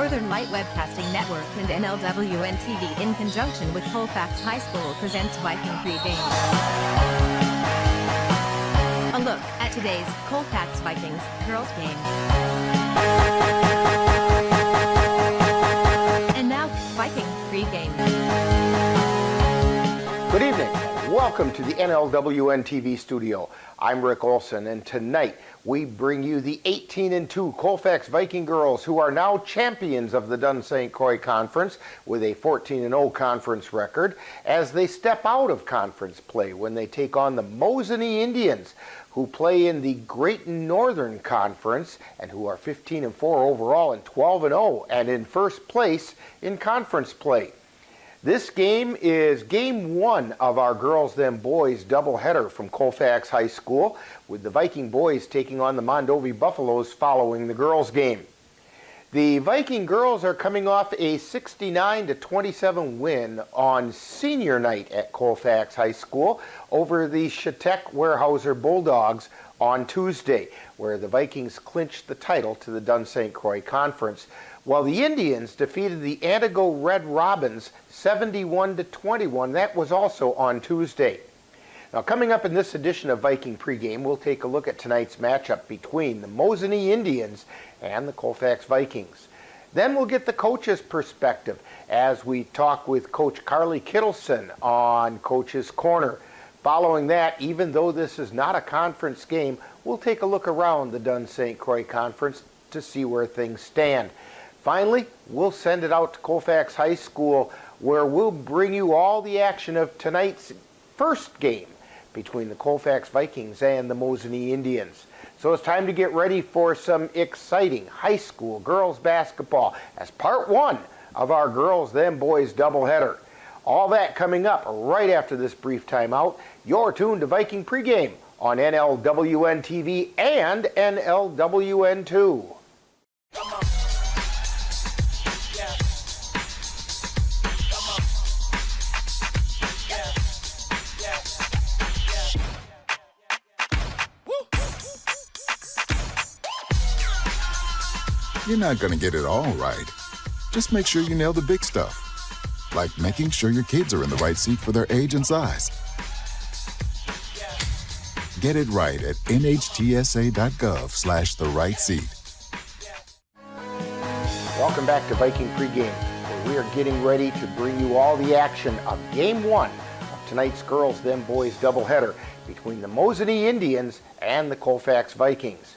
Northern Light Webcasting Network and NLWN-TV in conjunction with Colfax High School presents Viking Pregame. A look at today's Colfax Vikings Girls game. And now, Viking Pregame. Good evening. Welcome to the NLWN-TV studio. I'm Rick Olson, and tonight we bring you the 18-2 Colfax Viking Girls, who are now champions of the Dunn St. Croix Conference with a 14-0 conference record, as they step out of conference play when they take on the Mosinee Indians, who play in the Great Northern Conference and who are 15-4 overall and 12-0 and in first place in conference play. This game is game one of our girls then boys doubleheader from Colfax High School, with the Viking boys taking on the Mondovi Buffaloes following the girls game. The Viking girls are coming off a 69-27 win on senior night at Colfax High School over the Shatek Weyerhaeuser Bulldogs on Tuesday, where the Vikings clinched the title to the Dunn St. Croix Conference, while the Indians defeated the Antigo Red Robins 71-21. That was also on Tuesday. Now, coming up in this edition of Viking Pregame, we'll take a look at tonight's matchup between the Mosinee Indians and the Colfax Vikings. Then we'll get the coach's perspective as we talk with Coach Carly Kittleson on Coach's Corner. Following that, even though this is not a conference game, we'll take a look around the Dunn St. Croix Conference to see where things stand. Finally, we'll send it out to Colfax High School, where we'll bring you all the action of tonight's first game between the Colfax Vikings and the Mosinee Indians. So it's time to get ready for some exciting high school girls basketball as part one of our girls then boys doubleheader. All that coming up right after this brief timeout. You're tuned to Viking Pregame on NLWN-TV and NLWN-2. You're not going to get it all right. Just make sure you nail the big stuff, like making sure your kids are in the right seat for their age and size. Get it right at nhtsa.gov/the-right-seat. Welcome back to Viking Pregame, where we are getting ready to bring you all the action of Game 1 of tonight's girls then boys doubleheader between the Mosinee Indians and the Colfax Vikings.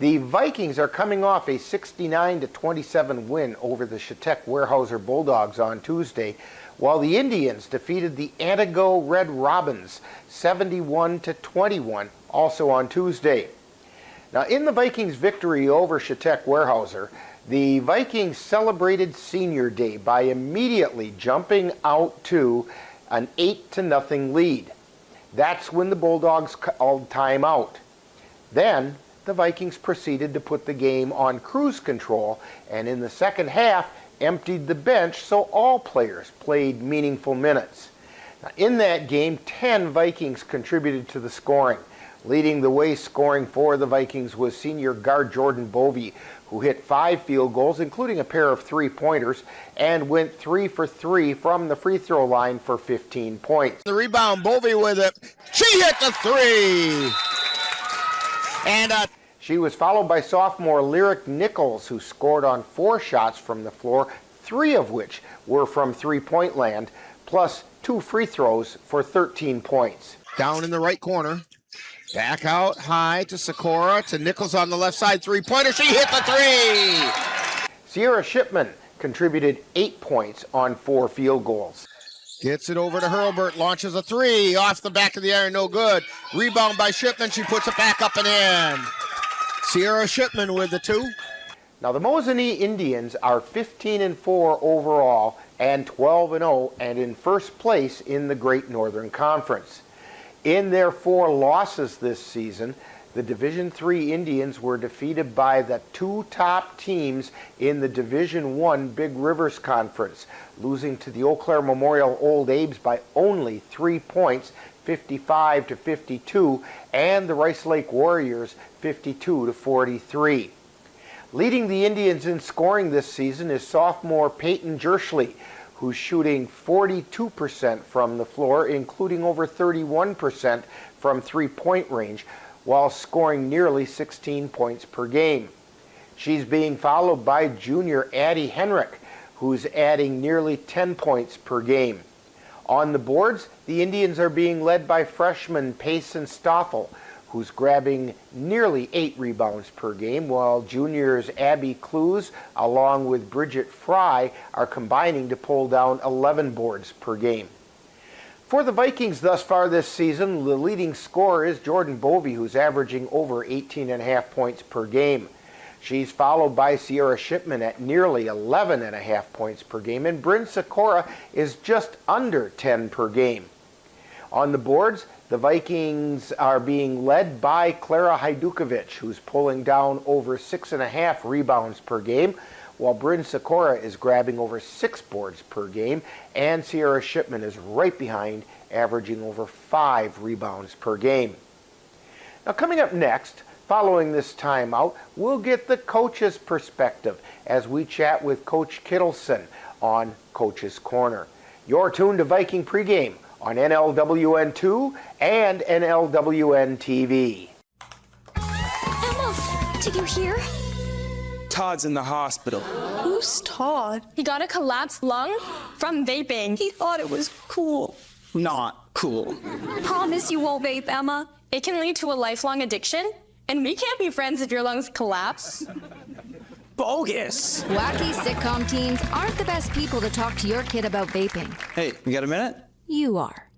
The Vikings are coming off a 69-27 win over the Shatek Weyerhaeuser Bulldogs on Tuesday, while the Indians defeated the Antigo Red Robins 71-21 also on Tuesday. Now, in the Vikings' victory over Shatek Weyerhaeuser, the Vikings celebrated Senior Day by immediately jumping out to an 8-0 lead. That's when the Bulldogs called timeout. Then the Vikings proceeded to put the game on cruise control, and in the second half emptied the bench so all players played meaningful minutes. Now, in that game, 10 Vikings contributed to the scoring. Leading the way scoring for the Vikings was senior guard Jordan Bovey, who hit 5 field goals, including a pair of 3-pointers, and went 3 for 3 from the free throw line for 15 points. The rebound, Bovey with it. She hit the 3! And she was followed by sophomore Lyric Nichols, who scored on 4 shots from the floor, 3 of which were from three-point land, plus 2 free throws for 13 points. Down in the right corner. Back out high to Sikora, to Nichols on the left side, 3-pointer. She hit the 3! Sierra Shipman contributed 8 points on 4 field goals. Gets it over to Hurlbert, launches a 3, off the back of the iron, no good. Rebound by Shipman, she puts it back up and in. Sierra Shipman with the 2. Now, the Mosinee Indians are 15-4 overall and 12-0 and in first place in the Great Northern Conference. In their 4 losses this season, the Division III Indians were defeated by the 2 top teams in the Division I Big Rivers Conference, losing to the Eau Claire Memorial Old Abe's by only 3 points, 55-52, and the Rice Lake Warriors 52-43. Leading the Indians in scoring this season is sophomore Peyton Jerschley, who's shooting 42% from the floor, including over 31% from three-point range, while scoring nearly 16 points per game. She's being followed by junior Addie Henrik, who's adding nearly 10 points per game. On the boards, the Indians are being led by freshman Payson Stoffel, who's grabbing nearly 8 rebounds per game, while juniors Abby Clues along with Bridget Fry are combining to pull down 11 boards per game. For the Vikings thus far this season, the leading scorer is Jordan Bovey, who's averaging over 18.5 points per game. She's followed by Sierra Shipman at nearly 11.5 points per game, and Bryn Sikora is just under 10 per game. On the boards, the Vikings are being led by Klara Hajdukovic, who's pulling down over 6.5 rebounds per game, while Bryn Sikora is grabbing over 6 boards per game, and Sierra Shipman is right behind, averaging over 5 rebounds per game. Now, coming up next, following this timeout, we'll get the coach's perspective as we chat with Coach Kittleson on Coach's Corner. You're tuned to Viking Pregame on NLWN2 and NLWN-TV. Emma, did you hear? Todd's in the hospital. Who's Todd? He got a collapsed lung from vaping. He thought it was cool. Not cool. Promise you won't vape, Emma. It can lead to a lifelong addiction, and we can't be friends if your lungs collapse. Bogus. Wacky sitcom teens aren't the best people to talk to your kid about vaping. Hey, you got a minute? You are.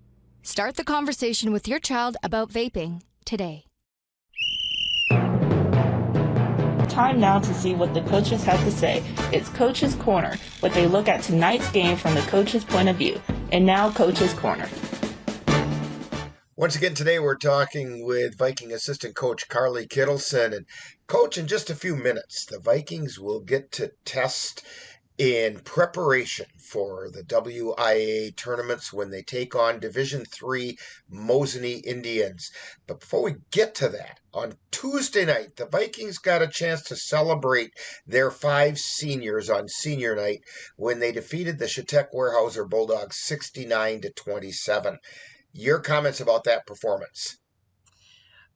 Start the conversation with your child about vaping today. Time now to see what the coaches have to say. It's Coach's Corner, where they look at tonight's game from the coach's point of view. And now, Coach's Corner. Once again today we're talking with Viking assistant coach Carly Kittleson. And coach, in just a few minutes, the Vikings will get to test in preparation for the WIA tournaments when they take on Division III Mosinee Indians. But before we get to that, on Tuesday night, the Vikings got a chance to celebrate their 5 seniors on senior night when they defeated the Chetek Weyerhaeuser Bulldogs 69-27. Your comments about that performance?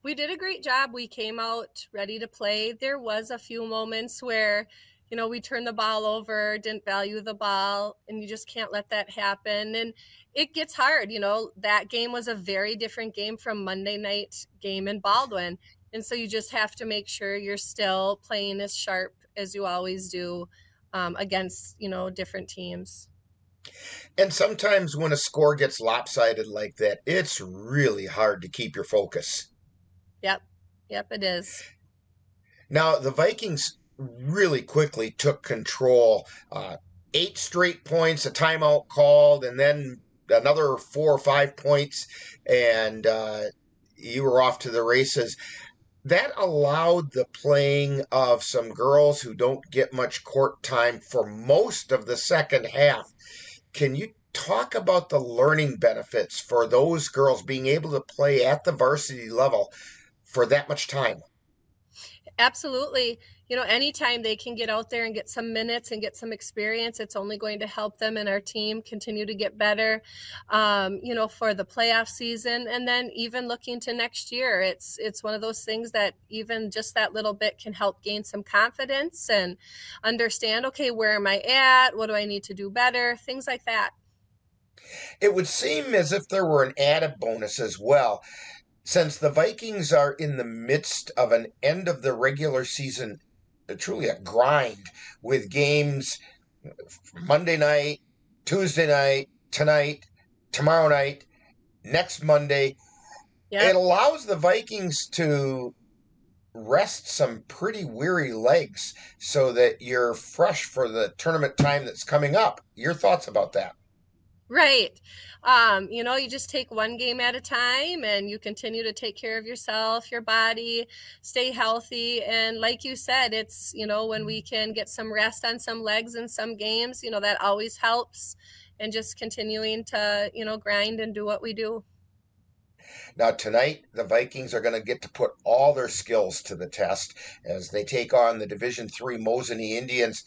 We did a great job. We came out ready to play. There was a few moments where, we turned the ball over, didn't value the ball, and you just can't let that happen. And it gets hard. That game was a very different game from Monday night game in Baldwin. And so you just have to make sure you're still playing as sharp as you always do against, different teams. And sometimes when a score gets lopsided like that, it's really hard to keep your focus. Yep, it is. Now, the Vikings really quickly took control. 8 straight points, a timeout called, and then another 4 or 5 points, and you were off to the races. That allowed the playing of some girls who don't get much court time for most of the second half. Can you talk about the learning benefits for those girls being able to play at the varsity level for that much time? Absolutely. Anytime they can get out there and get some minutes and get some experience, it's only going to help them and our team continue to get better, for the playoff season. And then even looking to next year, it's one of those things that even just that little bit can help gain some confidence and understand, okay, where am I at? What do I need to do better? Things like that. It would seem as if there were an added bonus as well. Since the Vikings are in the midst of an end of the regular season, truly a grind with games Monday night, Tuesday night, tonight, tomorrow night, next Monday. Yep. It allows the Vikings to rest some pretty weary legs so that you're fresh for the tournament time that's coming up. Your thoughts about that? Right. You just take one game at a time and you continue to take care of yourself, your body, stay healthy. And like you said, it's, when we can get some rest on some legs in some games, that always helps. And just continuing to, grind and do what we do. Now, tonight, the Vikings are going to get to put all their skills to the test as they take on the Division III Mosinee Indians,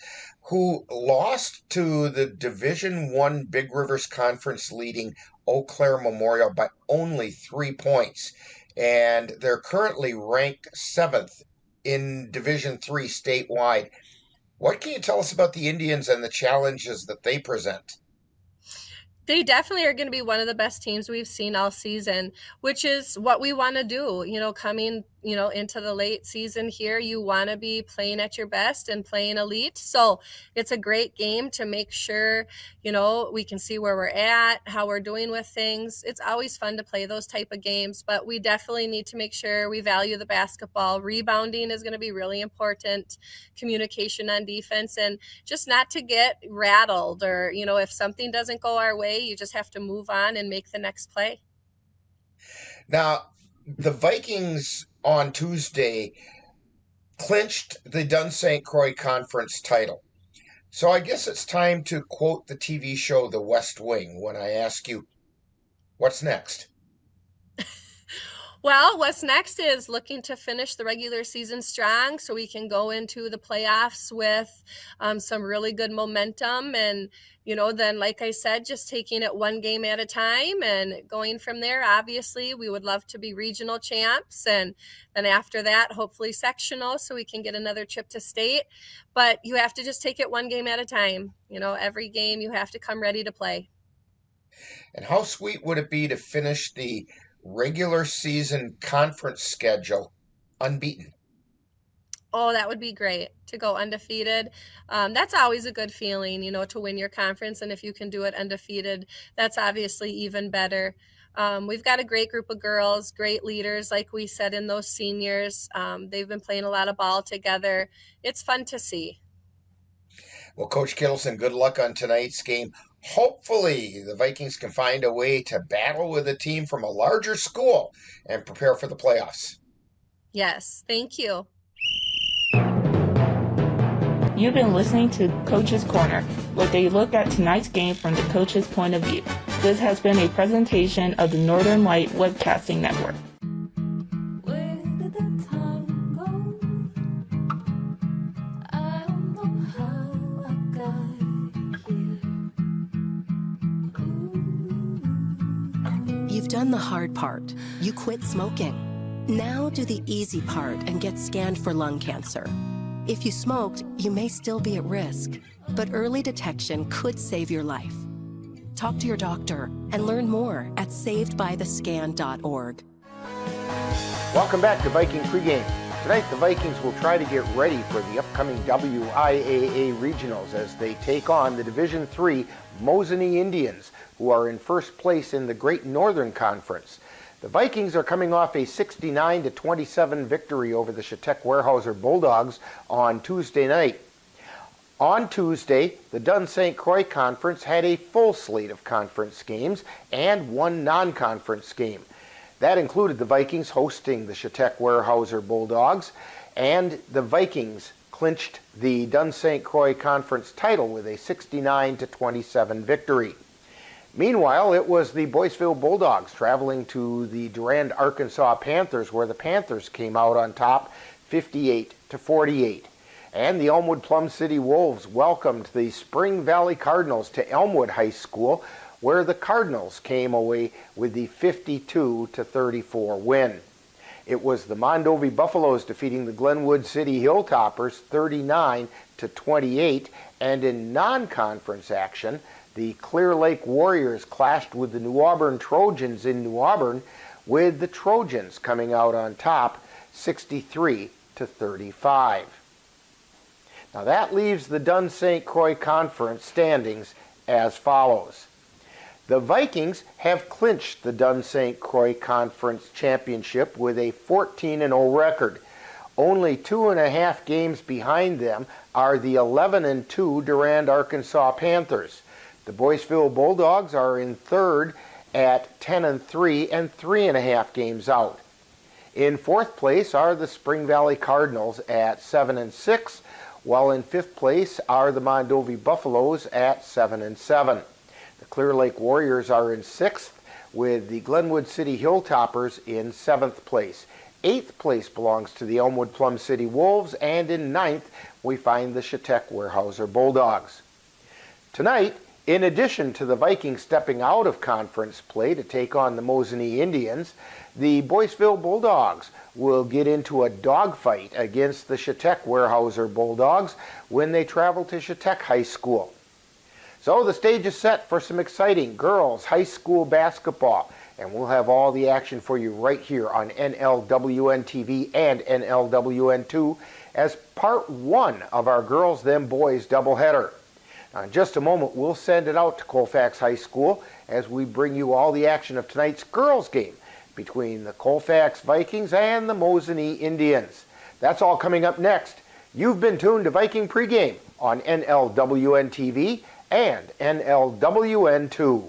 who lost to the Division I Big Rivers Conference leading Eau Claire Memorial by only 3 points. And they're currently ranked 7th in Division III statewide. What can you tell us about the Indians and the challenges that they present? They definitely are going to be one of the best teams we've seen all season, which is what we want to do. Coming, into the late season here, you want to be playing at your best and playing elite. So it's a great game to make sure, we can see where we're at, how we're doing with things. It's always fun to play those type of games, but we definitely need to make sure we value the basketball. Rebounding is going to be really important, communication on defense, and just not to get rattled or, if something doesn't go our way, you just have to move on and make the next play. Now, the Vikings on Tuesday clinched the Dun St. Croix Conference title. So I guess it's time to quote the TV show The West Wing when I ask you, what's next? Well, what's next is looking to finish the regular season strong so we can go into the playoffs with some really good momentum. And, then, like I said, just taking it one game at a time and going from there. Obviously, we would love to be regional champs. And then after that, hopefully sectional so we can get another trip to state. But you have to just take it one game at a time. Every game you have to come ready to play. And how sweet would it be to finish the regular season conference schedule unbeaten? Oh, that would be great to go undefeated. That's always a good feeling, to win your conference. And if you can do it undefeated, that's obviously even better. We've got a great group of girls, great leaders, like we said, in those seniors. They've been playing a lot of ball together. It's fun to see. Well, Coach Kittleson, good luck on tonight's game. Hopefully, the Vikings can find a way to battle with a team from a larger school and prepare for the playoffs. Yes, thank you. You've been listening to Coach's Corner, with a look at tonight's game from the coach's point of view. This has been a presentation of the Northern Light Webcasting Network. You've done the hard part. You quit smoking. Now do the easy part and get scanned for lung cancer. If you smoked, you may still be at risk, but early detection could save your life. Talk to your doctor and learn more at savedbythescan.org. Welcome back to Viking Pregame. Tonight, the Vikings will try to get ready for the upcoming WIAA Regionals as they take on the Division III Mosinee Indians, who are in first place in the Great Northern Conference. The Vikings are coming off a 69-27 victory over the Chautauqua-Weyerhaeuser Bulldogs on Tuesday night. On Tuesday, the Dun St. Croix Conference had a full slate of conference games and one non-conference game. That included the Vikings hosting the Chautauqua-Weyerhaeuser Bulldogs, and the Vikings clinched the Dun St. Croix Conference title with a 69-27 victory. Meanwhile, it was the Boyceville Bulldogs traveling to the Durand, Arkansas Panthers, where the Panthers came out on top 58-48. And the Elmwood Plum City Wolves welcomed the Spring Valley Cardinals to Elmwood High School, where the Cardinals came away with the 52-34 win. It was the Mondovi Buffaloes defeating the Glenwood City Hilltoppers 39-28, and in non-conference action, the Clear Lake Warriors clashed with the New Auburn Trojans in New Auburn, with the Trojans coming out on top 63-35. Now that leaves the Dun St. Croix Conference standings as follows. The Vikings have clinched the Dun St. Croix Conference Championship with a 14-0 record. Only 2.5 games behind them are the 11-2 Durand, Arkansas Panthers. The Boyceville Bulldogs are in third at 10-3 and 3.5 games out. In fourth place are the Spring Valley Cardinals at 7-6, while in fifth place are the Mondovi Buffaloes at 7-7. The Clear Lake Warriors are in sixth, with the Glenwood City Hilltoppers in 7th place. 8th place belongs to the Elmwood Plum City Wolves, and in 9th we find the Chetek Weyerhaeuser Bulldogs. Tonight, in addition to the Vikings stepping out of conference play to take on the Mosinee Indians, the Boyceville Bulldogs will get into a dogfight against the Chetek Weyerhaeuser Bulldogs when they travel to Chetek High School. So the stage is set for some exciting girls high school basketball, and we'll have all the action for you right here on NLWN-TV and NLWN-2 as part 1 of our Girls Them Boys doubleheader. Now, in just a moment, we'll send it out to Colfax High School as we bring you all the action of tonight's girls game between the Colfax Vikings and the Mosinee Indians. That's all coming up next. You've been tuned to Viking Pregame on NLWN-TV and NLWN-2.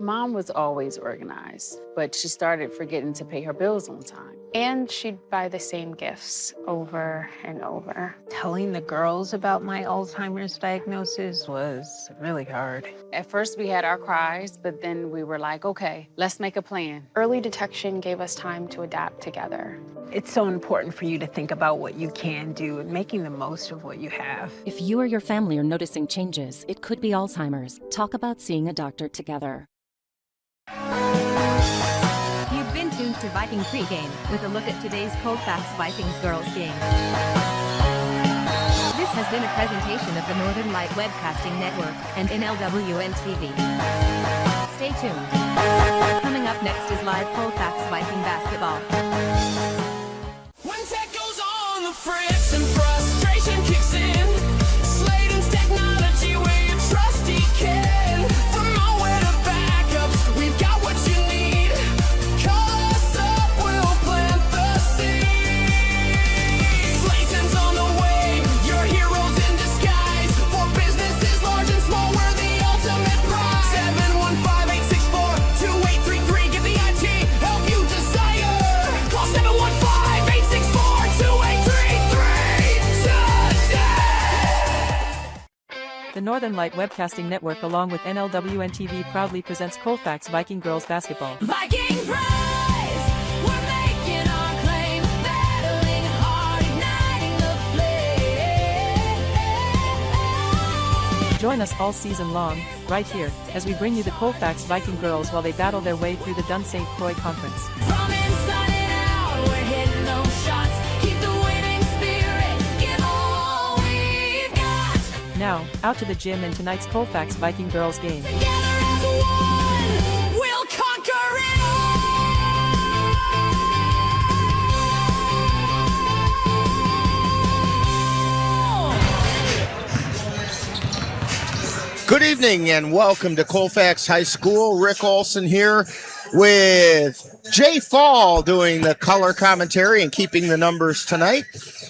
Mom was always organized, but she started forgetting to pay her bills on time. And she'd buy the same gifts over and over. Telling the girls about my Alzheimer's diagnosis was really hard. At first we had our cries, but then we were like, okay, let's make a plan. Early detection gave us time to adapt together. It's so important for you to think about what you can do and making the most of what you have. If you or your family are noticing changes, it could be Alzheimer's. Talk about seeing a doctor together. You've been tuned to Viking Pregame with a look at today's Colfax Vikings girls game. This has been a presentation of the Northern Light Webcasting Network and NLWN-TV. Stay tuned. Coming up next is live Colfax Viking basketball. When tech goes on the fritz and frustration kicks in, Sladen's technology where you trust he can. From nowhere to backups, we've got what you need. Call us up, we'll plant the seed. Sladen's on the way, your heroes in disguise. For businesses large and small, we're the ultimate prize. 715-864-2833, get the IT help you desire. Call 715-864-2833 today. The Northern Light Webcasting Network along with NLWN-TV proudly presents Colfax Viking Girls Basketball. Vikings rise! We're making our claim, battling hard, igniting the flame. Join us all season long, right here, as we bring you the Colfax Viking Girls while they battle their way through the Dun St. Croix Conference. From inside and out, we're hitting those shots. Keep the winning spirit, give all we've got. Now, out to the gym and tonight's Colfax Viking Girls game. Together as one, we'll conquer it all. Good evening and welcome to Colfax High School. Rick Olson here with Jay Fall doing the color commentary and keeping the numbers tonight,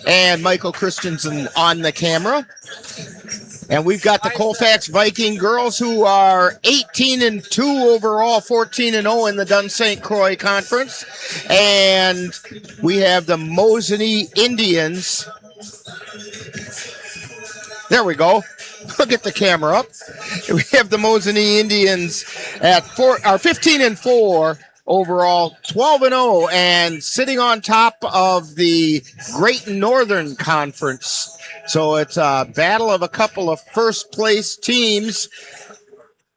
and Michael Christensen on the camera. And we've got the Colfax Viking girls who are 18-2 overall, 14-0 in the Dun St. Croix Conference. And we have the Mosinee Indians. There we go. I'll get the camera up. We have the Mosinee Indians at 15-4 overall, 12-0, and sitting on top of the Great Northern Conference. So it's a battle of a couple of first-place teams,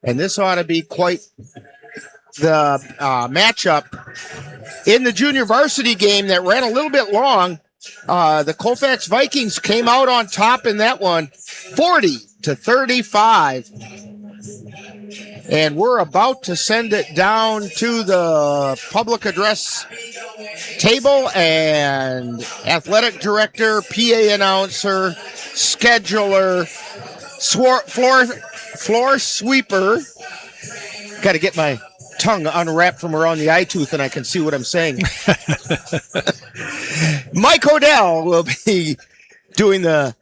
and this ought to be quite the matchup. In the junior varsity game that ran a little bit long, the Colfax Vikings came out on top in that one, 40-35. And we're about to send it down to the public address table, and athletic director, PA announcer, scheduler, floor sweeper. Got to get my tongue unwrapped from around the eye tooth and I can see what I'm saying. Mike Odell will be doing the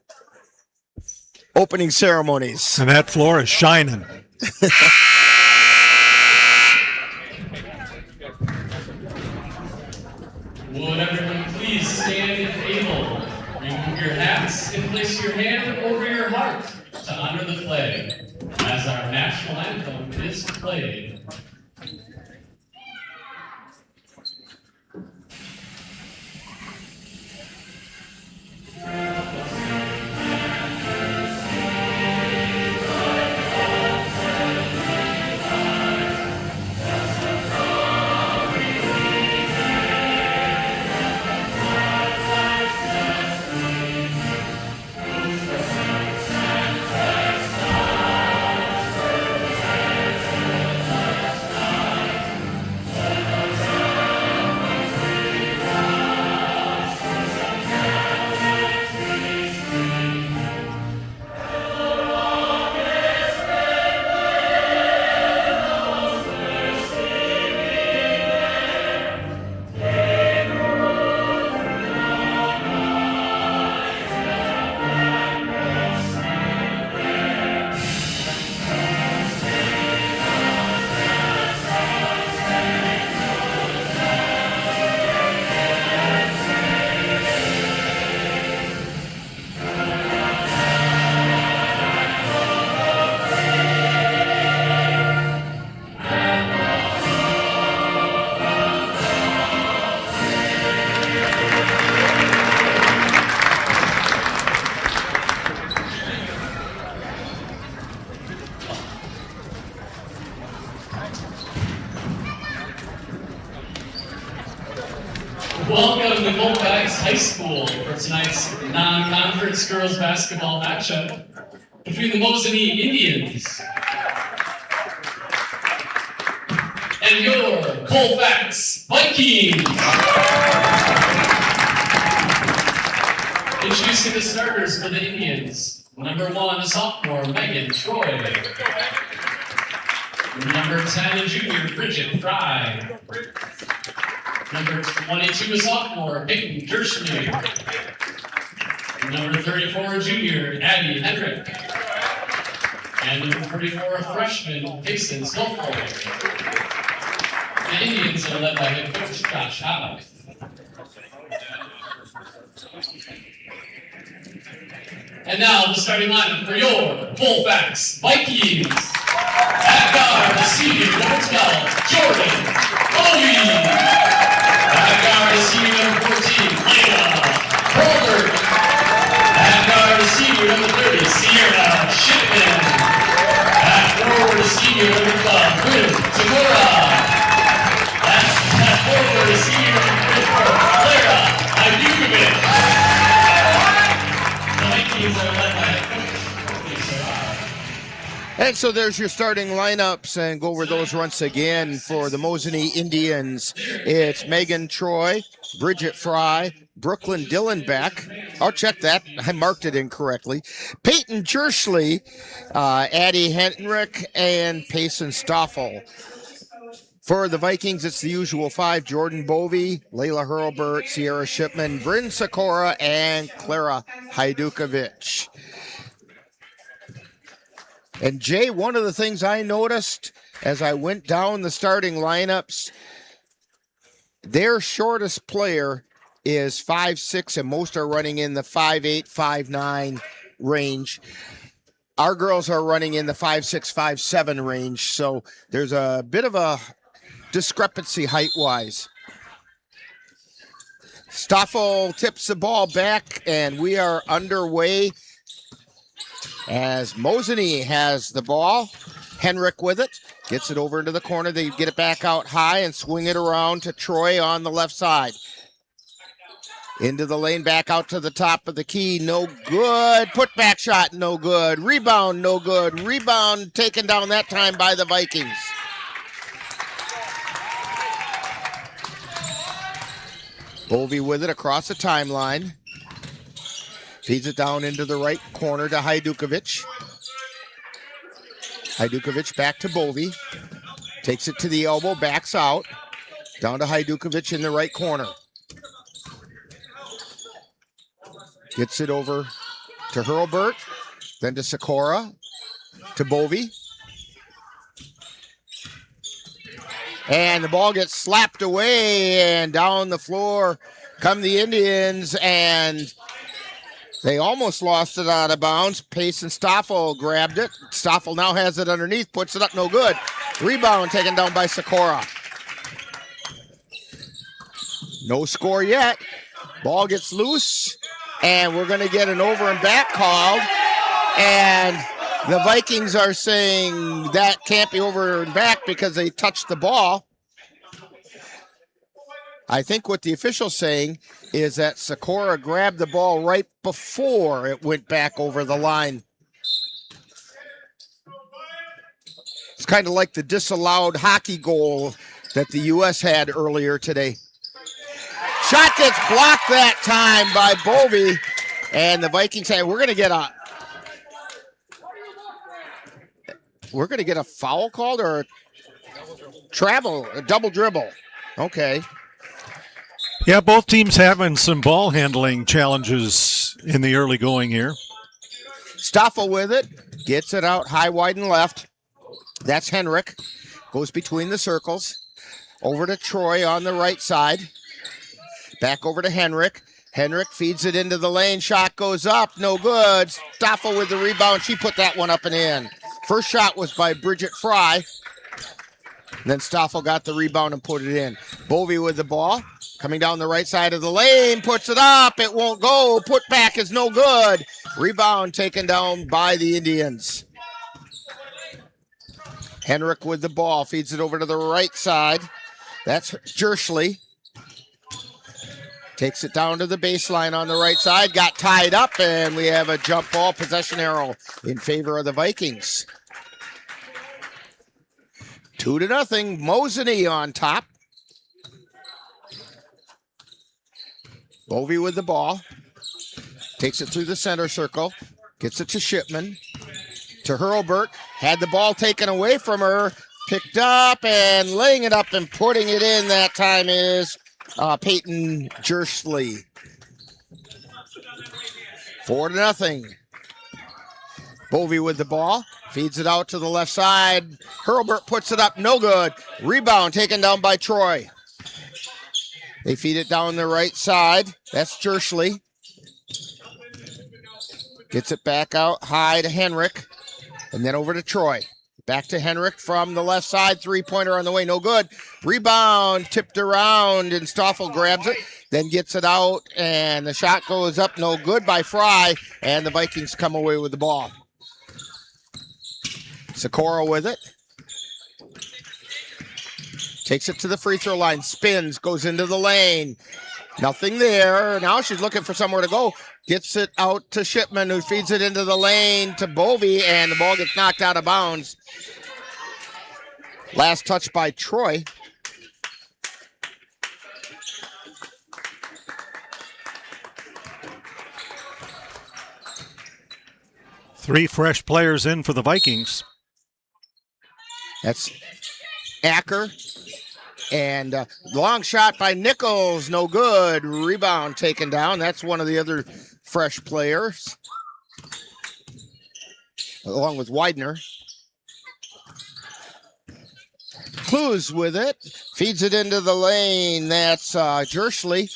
opening ceremonies. And that floor is shining. Would everyone please stand if able, remove your hats, and place your hand over your heart to honor the flag as our national anthem is played. Welcome to Colfax High School for tonight's non-conference girls basketball matchup between the Mosinee Indians and your Colfax Vikings. Introducing the starters for the Indians. Number 1, a sophomore, Megan Troy. Number 10, a junior, Bridget Fry. Number 22, a sophomore, Peyton Dershman. Number 34, a junior, Addie Hendrick. And number 44, a freshman, Payson Snowfall. The Indians are led by head coach Josh Howe. And now the starting lineup for your Colfax Vikings. At guard, the senior, number 12, Jordan Bowie. At guard, the senior, number 14, Layla Holbert. At guard, the senior, number 30, Sierra Shipman. At forward, the senior, number 12, Ruth Tamura. At forward, the senior, number 34, Clara Ayukovic. The Vikings are led by And so there's your starting lineups, and go over those once again for the Mosinee Indians. It's Megan Troy, Bridget Fry, Brooklyn Dillenbeck. I'll check that. I marked it incorrectly. Peyton Jersley, Addie Henrick, and Payson Stoffel. For the Vikings, it's the usual 5, Jordan Bovey, Layla Hurlbert, Sierra Shipman, Bryn Sikora, and Clara Hajdukovic. And Jay, one of the things I noticed as I went down the starting lineups, their shortest player is 5'6", and most are running in the 5'8", 5'9" range. Our girls are running in the 5'6", 5'7" range, so there's a bit of a discrepancy height-wise. Stoffel tips the ball back, and we are underway as Mosinee has the ball. Henrick with it. Gets it over into the corner. They get it back out high and swing it around to Troy on the left side. Into the lane, back out to the top of the key. No good. Put back shot, no good. Rebound, no good. Rebound taken down that time by the Vikings. Bovey with it across the timeline. Feeds it down into the right corner to Hajdukovic. Hajdukovic back to Bovey. Takes it to the elbow, backs out. Down to Hajdukovic in the right corner. Gets it over to Hurlbert. Then to Sikora. To Bovey. And the ball gets slapped away, and down the floor come the Indians, and they almost lost it out of bounds. Payson Stoffel grabbed it. Stoffel now has it underneath, puts it up, no good. Rebound taken down by Sikora. No score yet. Ball gets loose, and we're going to get an over and back called. And the Vikings are saying that can't be over and back because they touched the ball. I think what the official's saying is that Sikora grabbed the ball right before it went back over the line. It's kind of like the disallowed hockey goal that the U.S. had earlier today. Shot gets blocked that time by Bovey, and the Vikings say we're going to get a foul called or a double dribble. Okay. Yeah, both teams having some ball handling challenges in the early going here. Stoffel with it, gets it out high, wide, and left. That's Henrick. Goes between the circles. Over to Troy on the right side. Back over to Henrick. Henrick feeds it into the lane. Shot goes up. No good. Stoffel with the rebound. She put that one up and in. First shot was by Bridget Fry. And then Stoffel got the rebound and put it in. Bovey with the ball. Coming down the right side of the lane. Puts it up. It won't go. Put back is no good. Rebound taken down by the Indians. Henrick with the ball. Feeds it over to the right side. That's Jersley. Takes it down to the baseline on the right side. Got tied up, and we have a jump ball possession arrow in favor of the Vikings. 2-0. Mosinee on top. Bovee with the ball. Takes it through the center circle. Gets it to Shipman. To Hurlburt. Had the ball taken away from her. Picked up and laying it up and putting it in that time is Peyton Jersley. 4-0. Bovee with the ball. Feeds it out to the left side. Hurlburt puts it up. No good. Rebound taken down by Troy. They feed it down the right side. That's Jersley. Gets it back out high to Henrik. And then over to Troy. Back to Henrik from the left side. Three-pointer on the way. No good. Rebound tipped around, and Stoffel grabs it. Then gets it out, and the shot goes up. No good by Fry. And the Vikings come away with the ball. Sikora with it. Takes it to the free throw line. Spins. Goes into the lane. Nothing there. Now she's looking for somewhere to go. Gets it out to Shipman, who feeds it into the lane to Bovee, and the ball gets knocked out of bounds. Last touch by Troy. Three fresh players in for the Vikings. That's Acker. And long shot by Nichols, no good. Rebound taken down. That's one of the other fresh players, along with Widener. Clues with it. Feeds it into the lane. That's Jersley.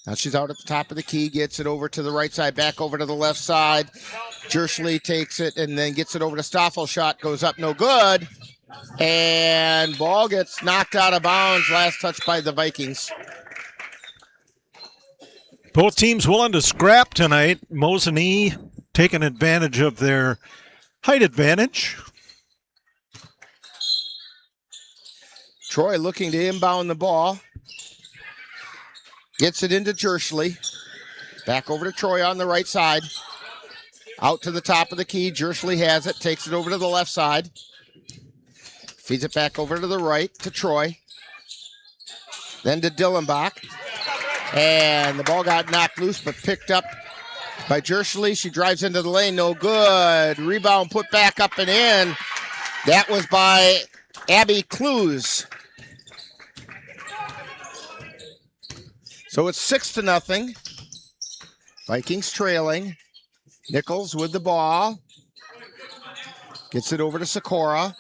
Now she's out at the top of the key. Gets it over to the right side. Back over to the left side. Jersley takes it and then gets it over to Stoffel. Shot goes up. No good. And ball gets knocked out of bounds. Last touch by the Vikings. Both teams willing to scrap tonight. Mosinee taking advantage of their height advantage. Troy looking to inbound the ball. Gets it into Jersley. Back over to Troy on the right side. Out to the top of the key. Jersley has it. Takes it over to the left side. Feeds it back over to the right to Troy. Then to Dillenbach. And the ball got knocked loose but picked up by Jersley. She drives into the lane. No good. Rebound put back up and in. That was by Abby Clues. So it's 6-0. Vikings trailing. Nichols with the ball. Gets it over to Sikora.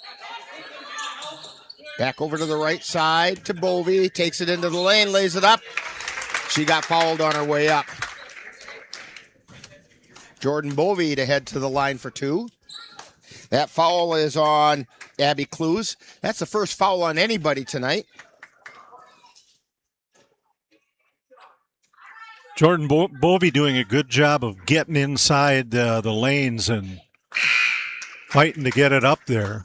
Back over to the right side to Bovee. Takes it into the lane, lays it up. She got fouled on her way up. Jordan Bovee to head to the line for two. That foul is on Abby Clues. That's the first foul on anybody tonight. Jordan Bovee doing a good job of getting inside the lanes and fighting to get it up there.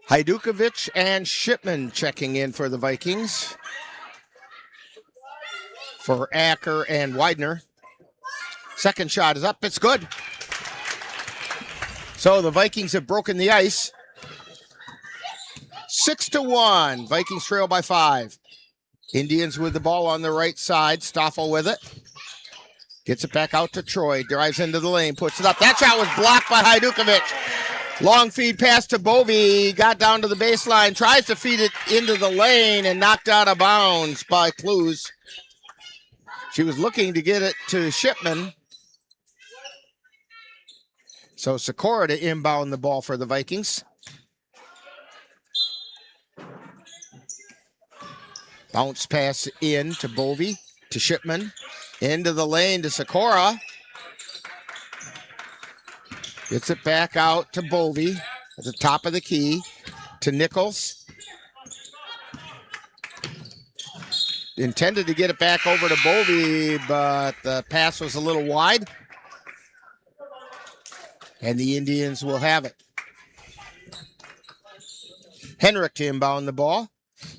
Hajdukovic and Shipman checking in for the Vikings. For Acker and Widener. Second shot is up. It's good. So the Vikings have broken the ice. 6-1. Vikings trail by 5. Indians with the ball on the right side. Stoffel with it. Gets it back out to Troy. Drives into the lane. Puts it up. That shot was blocked by Hajdukovic. Long feed pass to Bovee. Got down to the baseline. Tries to feed it into the lane and knocked out of bounds by Clues. She was looking to get it to Shipman. So Sikora to inbound the ball for the Vikings. Bounce pass in to Bovee, to Shipman. Into the lane to Sikora. Gets it back out to Bovee at the top of the key to Nichols. Intended to get it back over to Bovee, but the pass was a little wide. And the Indians will have it. Henrik to inbound the ball.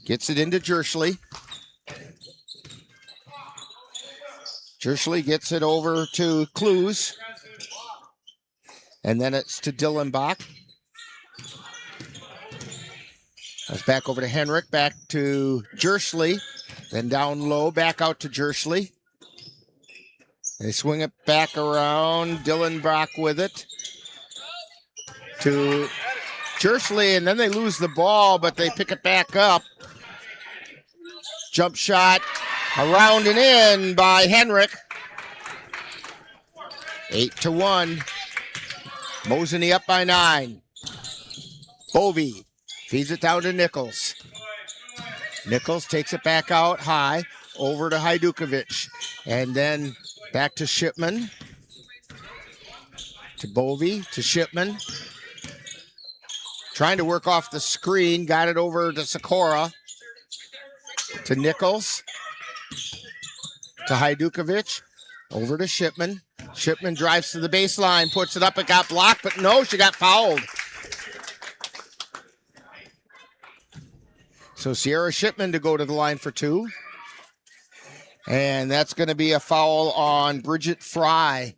Gets it into Jersley. Jersley gets it over to Clues. And then it's to Dillenbach. That's back over to Henrik, back to Jersley. Then down low, back out to Jersley. They swing it back around. Dillenbach with it to Jersley, and then they lose the ball, but they pick it back up. Jump shot around and in by Henrik. 8-1. Mosinee up by 9. Bovee feeds it down to Nichols. Nichols takes it back out high over to Hajdukovic. And then back to Shipman. To Bovee, to Shipman. Trying to work off the screen. Got it over to Sikora. To Nichols. To Hajdukovic. Over to Shipman. Shipman drives to the baseline, puts it up. It got blocked, but no, she got fouled. So Sierra Shipman to go to the line for 2. And that's going to be a foul on Bridget Fry.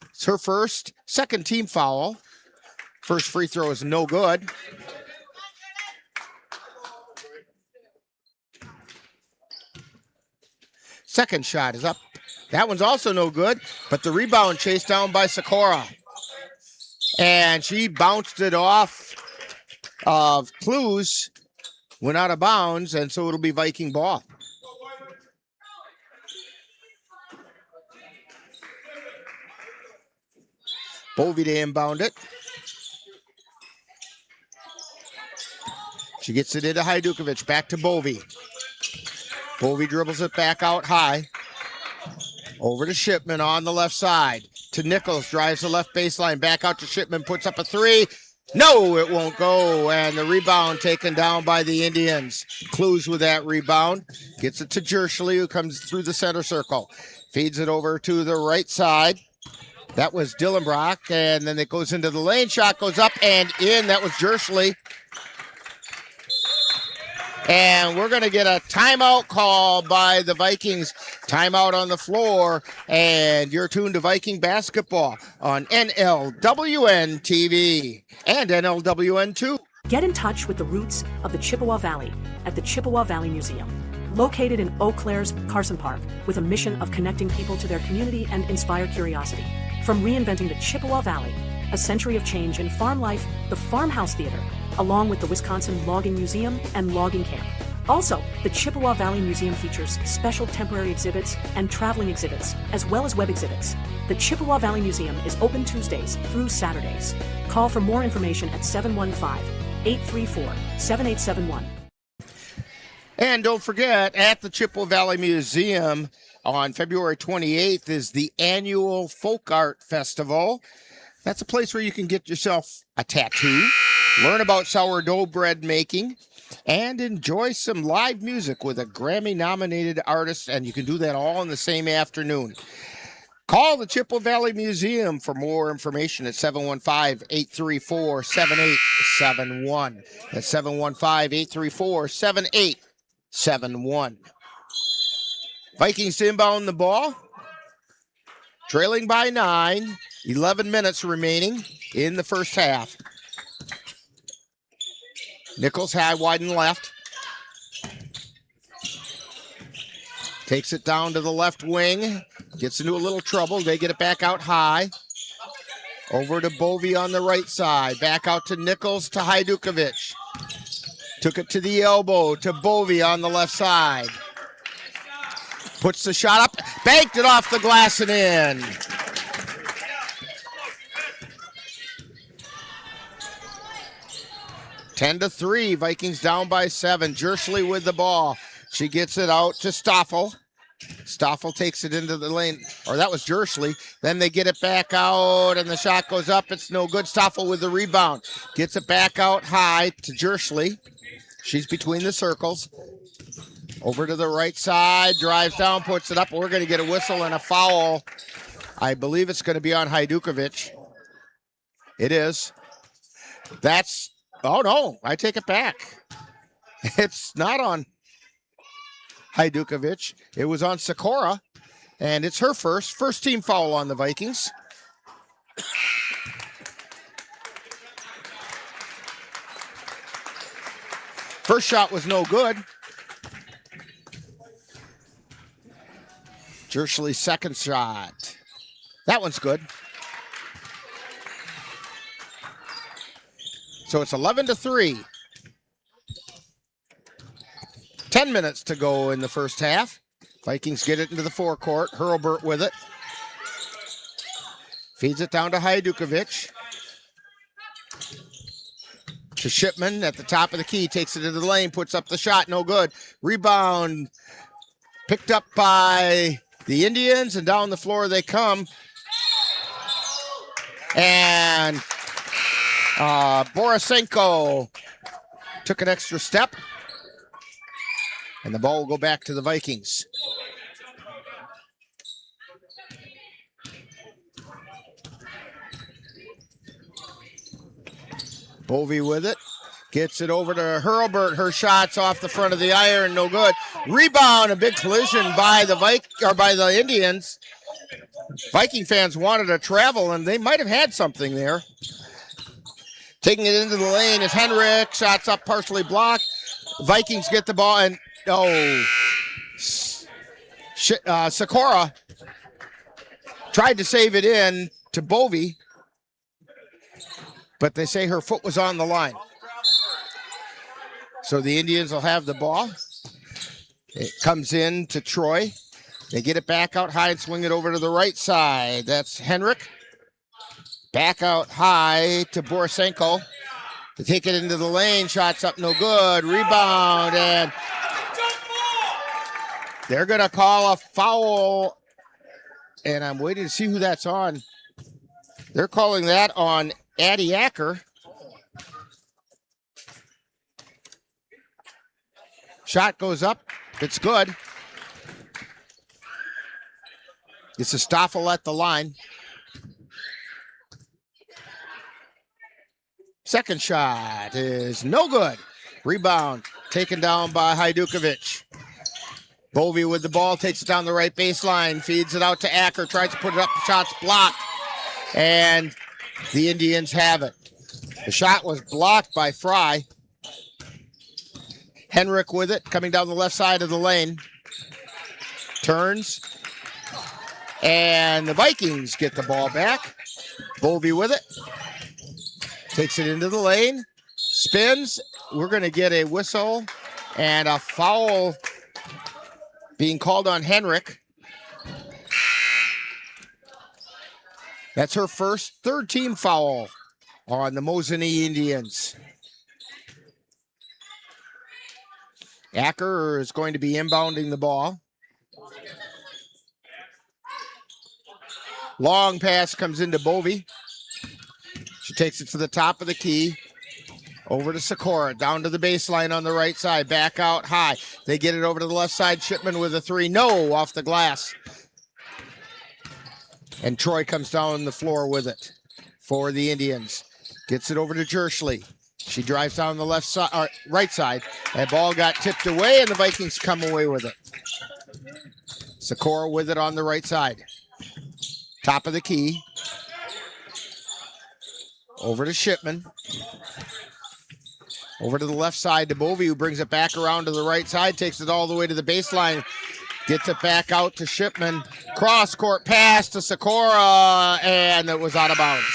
It's her first, second team foul. First free throw is no good. Second shot is up. That one's also no good, but the rebound chased down by Sikora. And she bounced it off of Clues, went out of bounds, and so it'll be Viking ball. Bovee to inbound it. She gets it into Hajdukovic, back to Bovee. Bovee dribbles it back out high. Over to Shipman on the left side. To Nichols, drives the left baseline, back out to Shipman, puts up a 3. No, it won't go. And the rebound taken down by the Indians. Clues with that rebound. Gets it to Jersley, who comes through the center circle. Feeds it over to the right side. That was Dillenbach. And then it goes into the lane. Shot goes up and in. That was Jersley. And we're going to get a timeout call by the Vikings. Timeout on the floor. And you're tuned to Viking basketball on NLWN-TV and NLWN-2. Get in touch with the roots of the Chippewa Valley at the Chippewa Valley Museum. Located in Eau Claire's Carson Park with a mission of connecting people to their community and inspire curiosity. From reinventing the Chippewa Valley, a century of change in farm life, the Farmhouse Theater, along with the Wisconsin Logging Museum and Logging Camp. Also, the Chippewa Valley Museum features special temporary exhibits and traveling exhibits, as well as web exhibits. The Chippewa Valley Museum is open Tuesdays through Saturdays. Call for more information at 715-834-7871. And don't forget, at the Chippewa Valley Museum on February 28th is the annual Folk Art Festival. That's a place where you can get yourself a tattoo, learn about sourdough bread making, and enjoy some live music with a Grammy-nominated artist, and you can do that all in the same afternoon. Call the Chippewa Valley Museum for more information at 715-834-7871. That's 715-834-7871. Vikings to inbound the ball. Trailing by 9. 11 minutes remaining in the first half. Nichols high, wide and left. Takes it down to the left wing. Gets into a little trouble. They get it back out high. Over to Bovee on the right side. Back out to Nichols to Hajdukovic. Took it to the elbow to Bovee on the left side. Puts the shot up. Banked it off the glass and in. Ten to 3, Vikings down by 7. Jersley with the ball. She gets it out to Stoffel. Stoffel takes it into the lane, or that was Jersley. Then they get it back out, and the shot goes up. It's no good. Stoffel with the rebound. Gets it back out high to Jersley. She's between the circles. Over to the right side, drives down, puts it up. We're going to get a whistle and a foul. I believe it's going to be on Hajdukovic. It is. That's... Oh, no, I take it back. It's not on Hajdukovic. It was on Sikora, and it's her first team foul on the Vikings. First shot was no good. Jersley's second shot. That one's good. So it's 11-3. 10 minutes to go in the first half. Vikings get it into the forecourt. Hurlburt with it. Feeds it down to Hajdukovic. To Shipman at the top of the key. Takes it into the lane. Puts up the shot. No good. Rebound. Picked up by the Indians. And down the floor they come. And Borisenko took an extra step. And the ball will go back to the Vikings. Bovey with it. Gets it over to Hurlburt. Her shot's off the front of the iron. No good. Rebound. A big collision by the Indians. Viking fans wanted to travel, and they might have had something there. Taking it into the lane is Henrik. Shots up, partially blocked. Vikings get the ball, and Sikora tried to save it in to Bovey, but they say her foot was on the line. So the Indians will have the ball. It comes in to Troy. They get it back out high and swing it over to the right side. That's Henrik. Back out high to Borisenko. They take it into the lane. Shots up, no good. Rebound, and they're going to call a foul. And I'm waiting to see who that's on. They're calling that on Addie Acker. Shot goes up. It's good. It's a Stoffel at the line. Second shot is no good. Rebound taken down by Hajdukovic. Bovey with the ball, takes it down the right baseline, feeds it out to Acker, tries to put it up, shot's blocked, and the Indians have it. The shot was blocked by Fry. Henrik with it, coming down the left side of the lane. Turns, and the Vikings get the ball back. Bovey with it. Takes it into the lane, spins. We're going to get a whistle and a foul being called on Henrik. That's her third team foul on the Mosinee Indians. Acker is going to be inbounding the ball. Long pass comes into Bovey. She takes it to the top of the key. Over to Sikora, down to the baseline on the right side. Back out high. They get it over to the left side. Shipman with a three. No, off the glass. And Troy comes down the floor with it for the Indians. Gets it over to Jersley. She drives down the left side, right side. That ball got tipped away, and the Vikings come away with it. Sikora with it on the right side. Top of the key. Over to Shipman. Over to the left side to Bovey, who brings it back around to the right side, takes it all the way to the baseline, gets it back out to Shipman. Cross-court pass to Sikora, and it was out of bounds.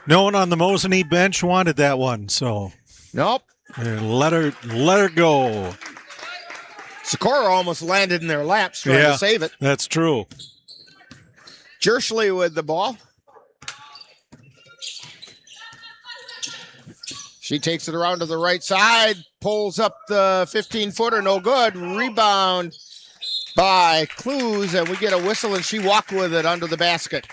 No one on the Mosinee bench wanted that one, so nope. Let her go. Sikora almost landed in their laps trying to save it. That's true. Jersley with the ball. She takes it around to the right side, pulls up the 15-footer, no good. Rebound by Clues, and we get a whistle, and she walked with it under the basket.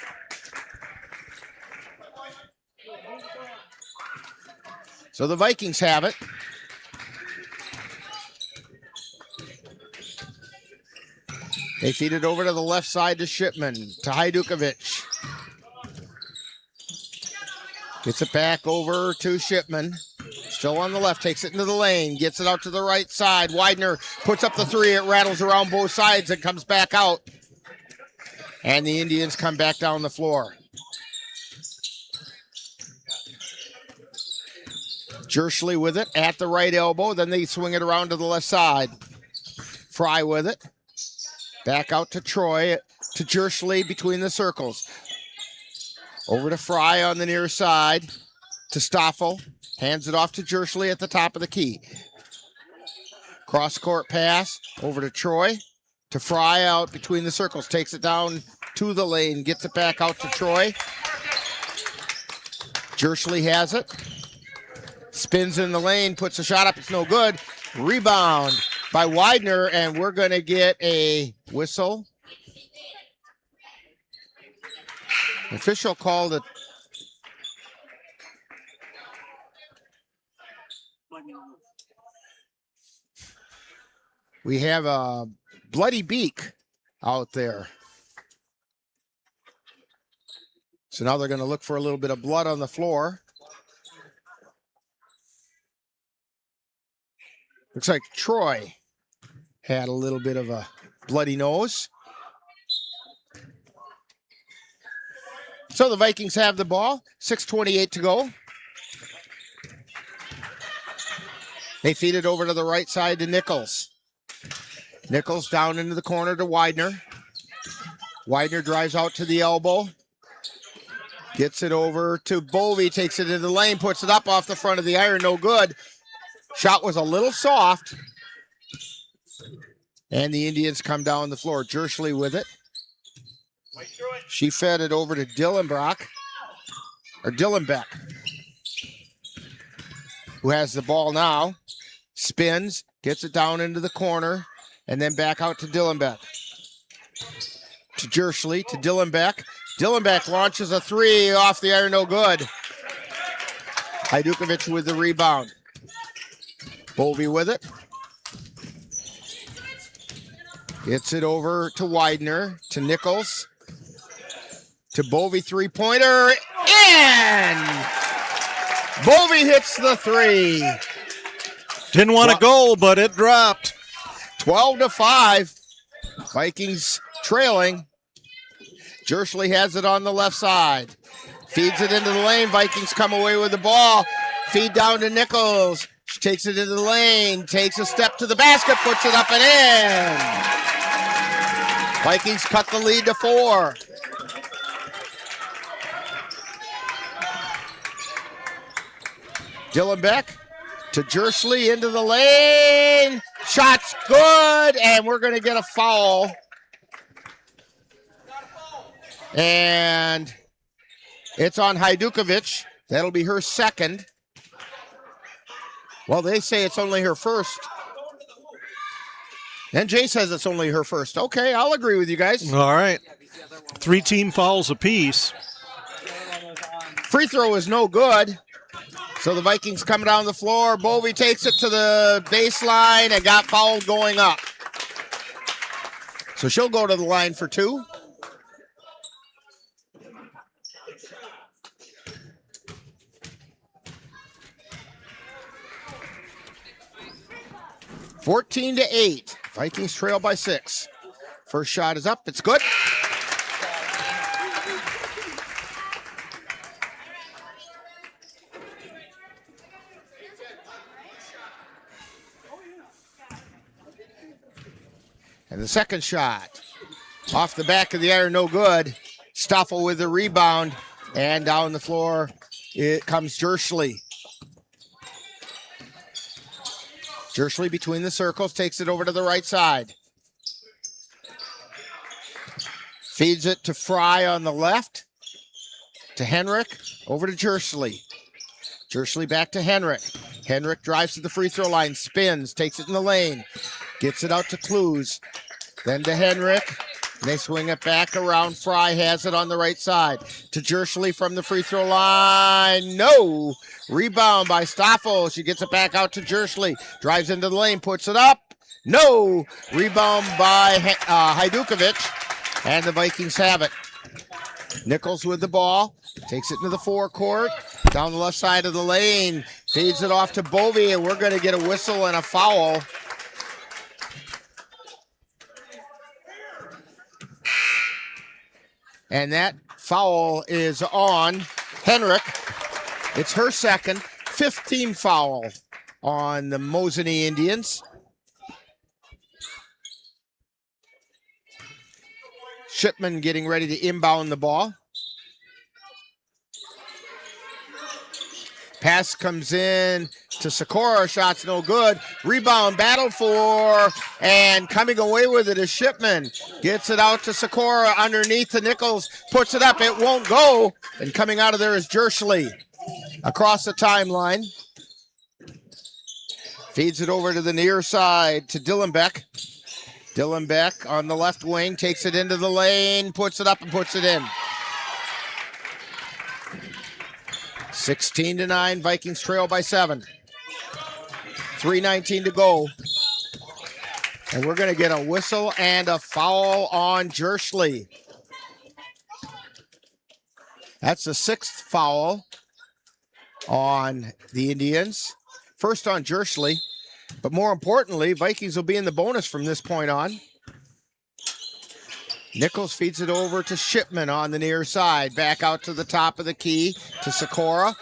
So the Vikings have it. They feed it over to the left side to Shipman, to Hajdukovic. Gets it back over to Shipman. Still on the left, takes it into the lane, gets it out to the right side. Widener puts up the three. It rattles around both sides and comes back out. And the Indians come back down the floor. Jerschley with it at the right elbow. Then they swing it around to the left side. Fry with it. Back out to Troy, to Jerschley between the circles. Over to Fry on the near side. To Stoffel. Hands it off to Jerschley at the top of the key. Cross-court pass over to Troy. To Fry out between the circles. Takes it down to the lane. Gets it back out to Troy. Jerschley has it. Spins in the lane. Puts a shot up. It's no good. Rebound by Widener. And we're going to get a whistle. The official called it. We have a bloody beak out there. So now they're going to look for a little bit of blood on the floor. Looks like Troy had a little bit of a bloody nose. So the Vikings have the ball. 6:28 to go. They feed it over to the right side to Nichols. Nichols down into the corner to Widener. Widener drives out to the elbow. Gets it over to Bovey. Takes it into the lane. Puts it up off the front of the iron. No good. Shot was a little soft. And the Indians come down the floor. Jerschley with it. She fed it over to Dillenbeck, who has the ball now. Spins, gets it down into the corner, and then back out to Dillenbeck. To Jerschley, to Dillenbeck. Dillenbeck launches a three off the iron, no good. Hajdukovic with the rebound. Bovey with it. Gets it over to Widener, to Nichols. To Bovey, three-pointer, in! Bovey hits the three. Didn't want a goal, but it dropped. 12-5. Vikings trailing. Jerschley has it on the left side. Feeds it into the lane. Vikings come away with the ball. Feed down to Nichols. She takes it into the lane. Takes a step to the basket. Puts it up and in. Vikings cut the lead to 4. Dillenbeck to Jerschley into the lane. Shot's good, and we're going to get a foul. And it's on Hajdukovic. That'll be her second. Well, they say it's only her first. And Jay says it's only her first. Okay, I'll agree with you guys. All right. 3 team fouls apiece. Free throw is no good. So the Vikings coming down the floor. Bovey takes it to the baseline and got fouled going up. So she'll go to the line for 2. (14-8). Vikings trail by 6. First shot is up. It's good. And the second shot off the back of the iron, no good. Stoffel with the rebound, and down the floor it comes Jerschley. Jerschley between the circles, takes it over to the right side. Feeds it to Fry on the left. To Henrik, over to Jerschley. Jerschley back to Henrik. Henrik drives to the free throw line, spins, takes it in the lane. Gets it out to Clues. Then to Henrik. They swing it back around. Fry has it on the right side. To Jerschley from the free throw line. No. Rebound by Stoffel. She gets it back out to Jerschley. Drives into the lane. Puts it up. No. Rebound by Hajdukovic. And the Vikings have it. Nichols with the ball. Takes it into the forecourt. Down the left side of the lane. Feeds it off to Bovey, and we're going to get a whistle and a foul. And that foul is on Henrik. It's her second, 15th foul on the Mosinee Indians. Shipman getting ready to inbound the ball. Pass comes in to Sikora. Shot's no good. Rebound battle for, and coming away with it is Shipman. Gets it out to Sikora underneath to Nichols. Puts it up. It won't go. And coming out of there is Jerschley. Across the timeline. Feeds it over to the near side to Dillenbeck. Dillenbeck on the left wing. Takes it into the lane. Puts it up and puts it in. 16-9, Vikings trail by 7. 3:19 to go. And we're going to get a whistle and a foul on Jerschley. That's the 6th foul on the Indians. First on Jerschley. But more importantly, Vikings will be in the bonus from this point on. Nichols feeds it over to Shipman on the near side. Back out to the top of the key to Sikora.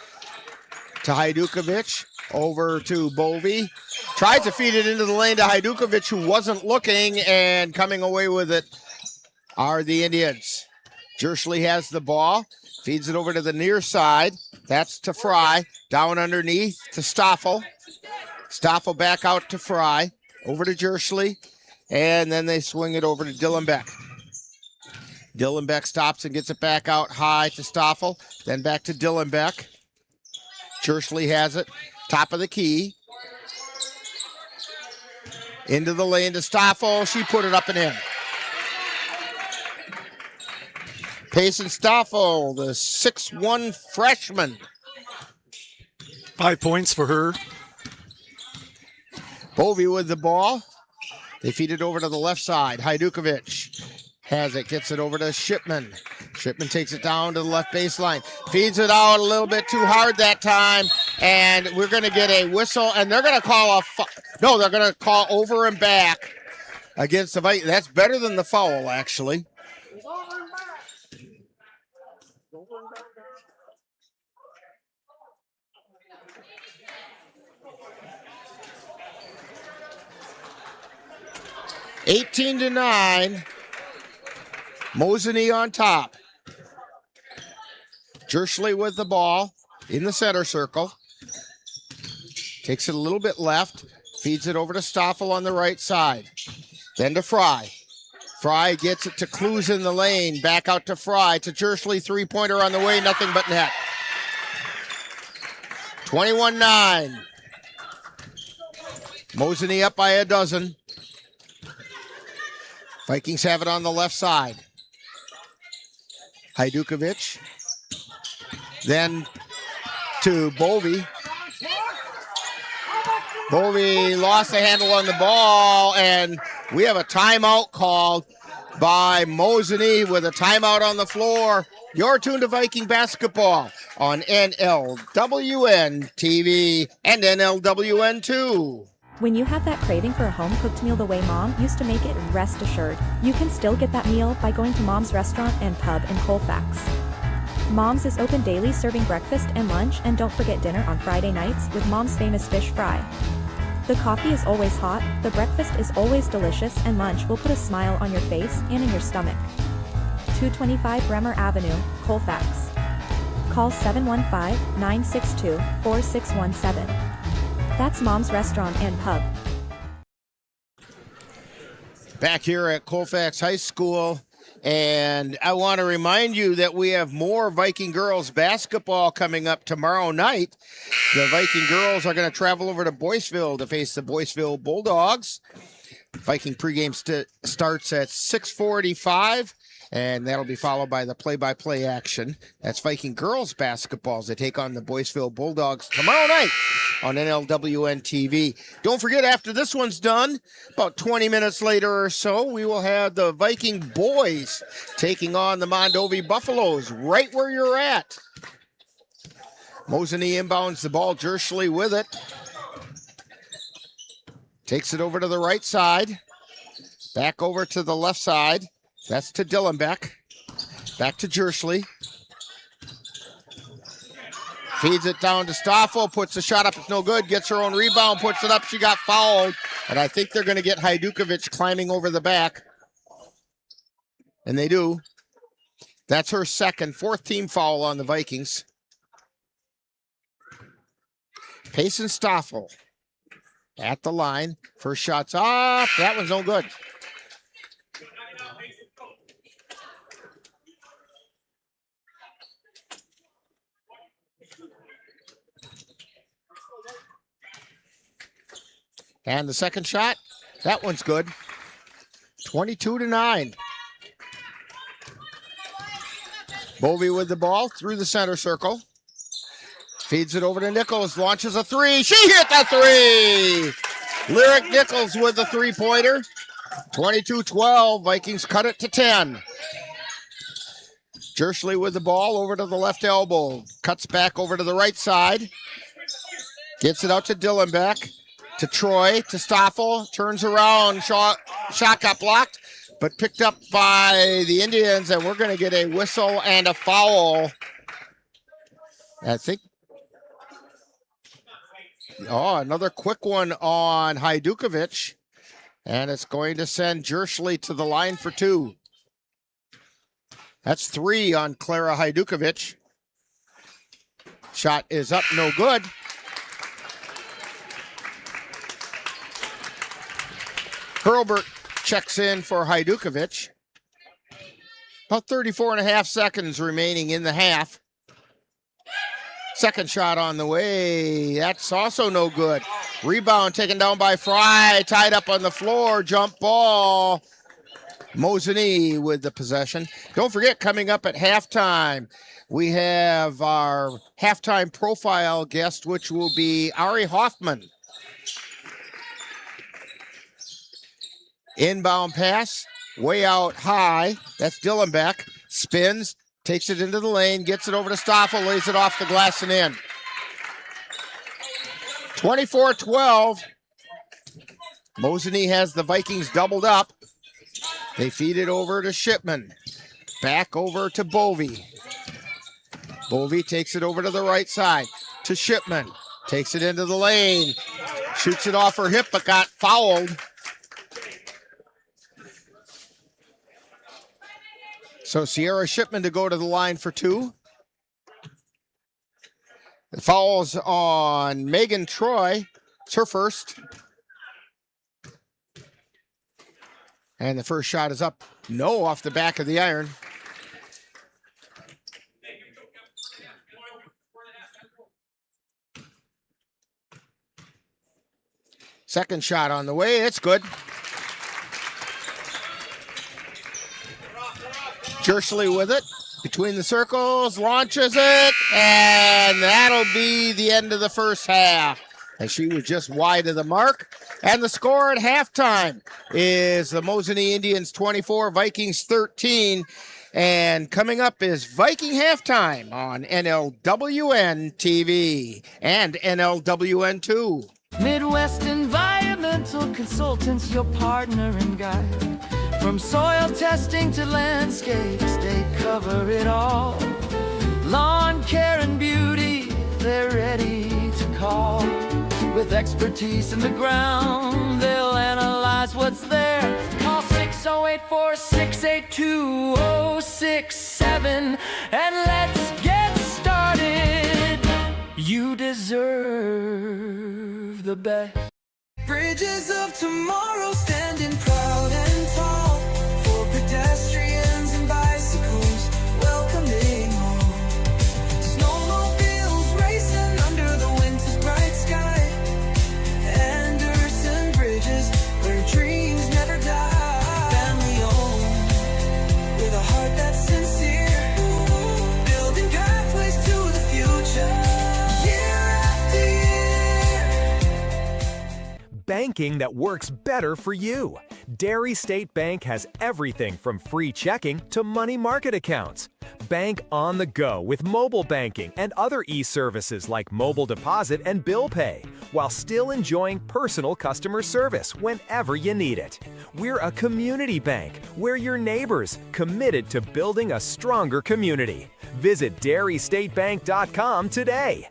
To Hajdukovic. Over to Bovey. Tries to feed it into the lane to Hajdukovic, who wasn't looking, and coming away with it are the Indians. Jerschley has the ball. Feeds it over to the near side. That's to Fry. Down underneath to Stoffel. Stoffel back out to Fry. Over to Jerschley. And then they swing it over to Dillenbeck. Dillenbeck stops and gets it back out high to Stoffel. Then back to Dillenbeck. Jerschley has it. Top of the key. Into the lane to Stoffel. She put it up and in. Payson Stoffel, the 6'1" freshman. 5 points for her. Bovey with the ball. They feed it over to the left side. Hajdukovic has it, gets it over to Shipman. Shipman takes it down to the left baseline. Feeds it out a little bit too hard that time. And we're going to get a whistle. And they're going to call they're going to call over and back against the Vikings. That's better than the foul, actually. (18-9). Mosinee on top. Jerschley with the ball in the center circle. Takes it a little bit left. Feeds it over to Stoffel on the right side. Then to Fry. Fry gets it to Clues in the lane. Back out to Fry. To Jerschley. Three-pointer on the way. Nothing but net. 21-9. Mosinee up by a dozen. Vikings have it on the left side. Hajdukovic. Then to Bovey. Bovey lost the handle on the ball, and we have a timeout called by Mosinee with a timeout on the floor. You're tuned to Viking basketball on NLWN-TV and NLWN-2. When you have that craving for a home-cooked meal the way Mom used to make it, rest assured, you can still get that meal by going to Mom's Restaurant and Pub in Colfax. Mom's is open daily, serving breakfast and lunch, and don't forget dinner on Friday nights with Mom's famous fish fry. The coffee is always hot, the breakfast is always delicious, and lunch will put a smile on your face and in your stomach. 225 Bremer Avenue, Colfax. Call 715-962-4617. That's Mom's Restaurant and Pub. Back here at Colfax High School, and I want to remind you that we have more Viking Girls basketball coming up tomorrow night. The Viking Girls are going to travel over to Boyceville to face the Boyceville Bulldogs. Viking pregame starts at 6:45. And that'll be followed by the play-by-play action. That's Viking girls basketball as they take on the Boyceville Bulldogs tomorrow night on NLWN-TV. Don't forget, after this one's done, about 20 minutes later or so, we will have the Viking boys taking on the Mondovi Buffaloes right where you're at. Mosinee inbounds the ball. Jerschley with it. Takes it over to the right side. Back over to the left side. That's to Dillenbeck. Back to Jerschley. Feeds it down to Stoffel. Puts the shot up. It's no good. Gets her own rebound. Puts it up. She got fouled. And I think they're going to get Hajdukovic climbing over the back. And they do. That's her second, fourth team foul on the Vikings. Payson Stoffel at the line. First shot's off. That one's no good. And the second shot, that one's good. 22-9. Bovee with the ball through the center circle. Feeds it over to Nichols, launches a three. She hit the three! Lyric Nichols with the three-pointer. 22-12, Vikings cut it to 10. Jerschley with the ball over to the left elbow. Cuts back over to the right side. Gets it out to Dillenbeck. To Troy, to Stoffel. Turns around, shot got blocked, but picked up by the Indians, and we're going to get a whistle and a foul. I think. Oh, another quick one on Hajdukovic, and it's going to send Jerschley to the line for two. That's three on Clara Hajdukovic. Shot is up, no good. Hurlbert checks in for Hajdukovic. About 34.5 seconds remaining in the half. Second shot on the way. That's also no good. Rebound taken down by Fry. Tied up on the floor. Jump ball. Mosinee with the possession. Don't forget, coming up at halftime, we have our halftime profile guest, which will be Ari Hoffman. Inbound pass, way out high. That's Dillenbeck. Spins, takes it into the lane, gets it over to Stoffel, lays it off the glass and in. 24-12. Mosinee has the Vikings doubled up. They feed it over to Shipman. Back over to Bovee. Bovee takes it over to the right side to Shipman. Takes it into the lane. Shoots it off her hip, but got fouled. So Sierra Shipman to go to the line for two. The foul's on Megan Troy. It's her first. And the first shot is up. No, off the back of the iron. Second shot on the way. It's good. Jerschley with it, between the circles, launches it, and that'll be the end of the first half. And she was just wide of the mark. And the score at halftime is the Mosinee Indians 24, Vikings 13. And coming up is Viking Halftime on NLWN-TV and NLWN-2. Midwest Environmental Consultants, your partner and guide. From soil testing to landscapes, they cover it all. Lawn care and beauty, they're ready to call. With expertise in the ground, they'll analyze what's there. Call 608-468-2067 and let's get started. You deserve the best. Bridges of tomorrow standing proud and tall for pedestrians and bicycles welcoming all. Snowmobiles racing under the winter's bright sky. Anderson Bridges, where dreams never die. Family owned, with a heart that's sincere, building pathways to the future. banking that works better for you. Dairy State Bank has everything from free checking to money market accounts. Bank on the go with mobile banking and other e-services like mobile deposit and bill pay, while still enjoying personal customer service whenever you need it. We're a community bank. We're your neighbors, committed to building a stronger community. Visit dairystatebank.com today.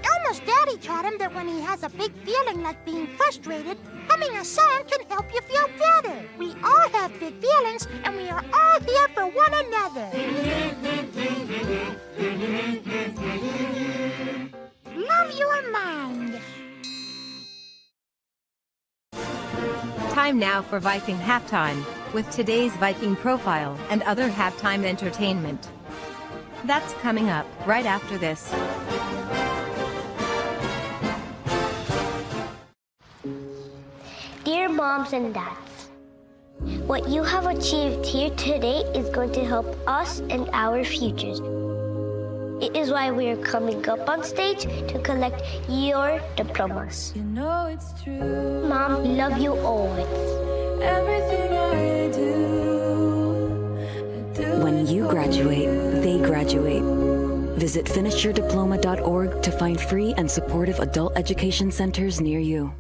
Elmo's daddy taught him that when he has a big feeling like being frustrated, humming a song can help you feel better. We all have big feelings, and we are all here for one another. Love your mind. Time now for Viking Halftime, with today's Viking profile and other halftime entertainment. That's coming up right after this. Dear moms and dads, what you have achieved here today is going to help us and our futures. It is why we are coming up on stage to collect your diplomas. You know it's true. Mom, love you always. Everything I do, When you graduate, they graduate. Visit finishyourdiploma.org to find free and supportive adult education centers near you.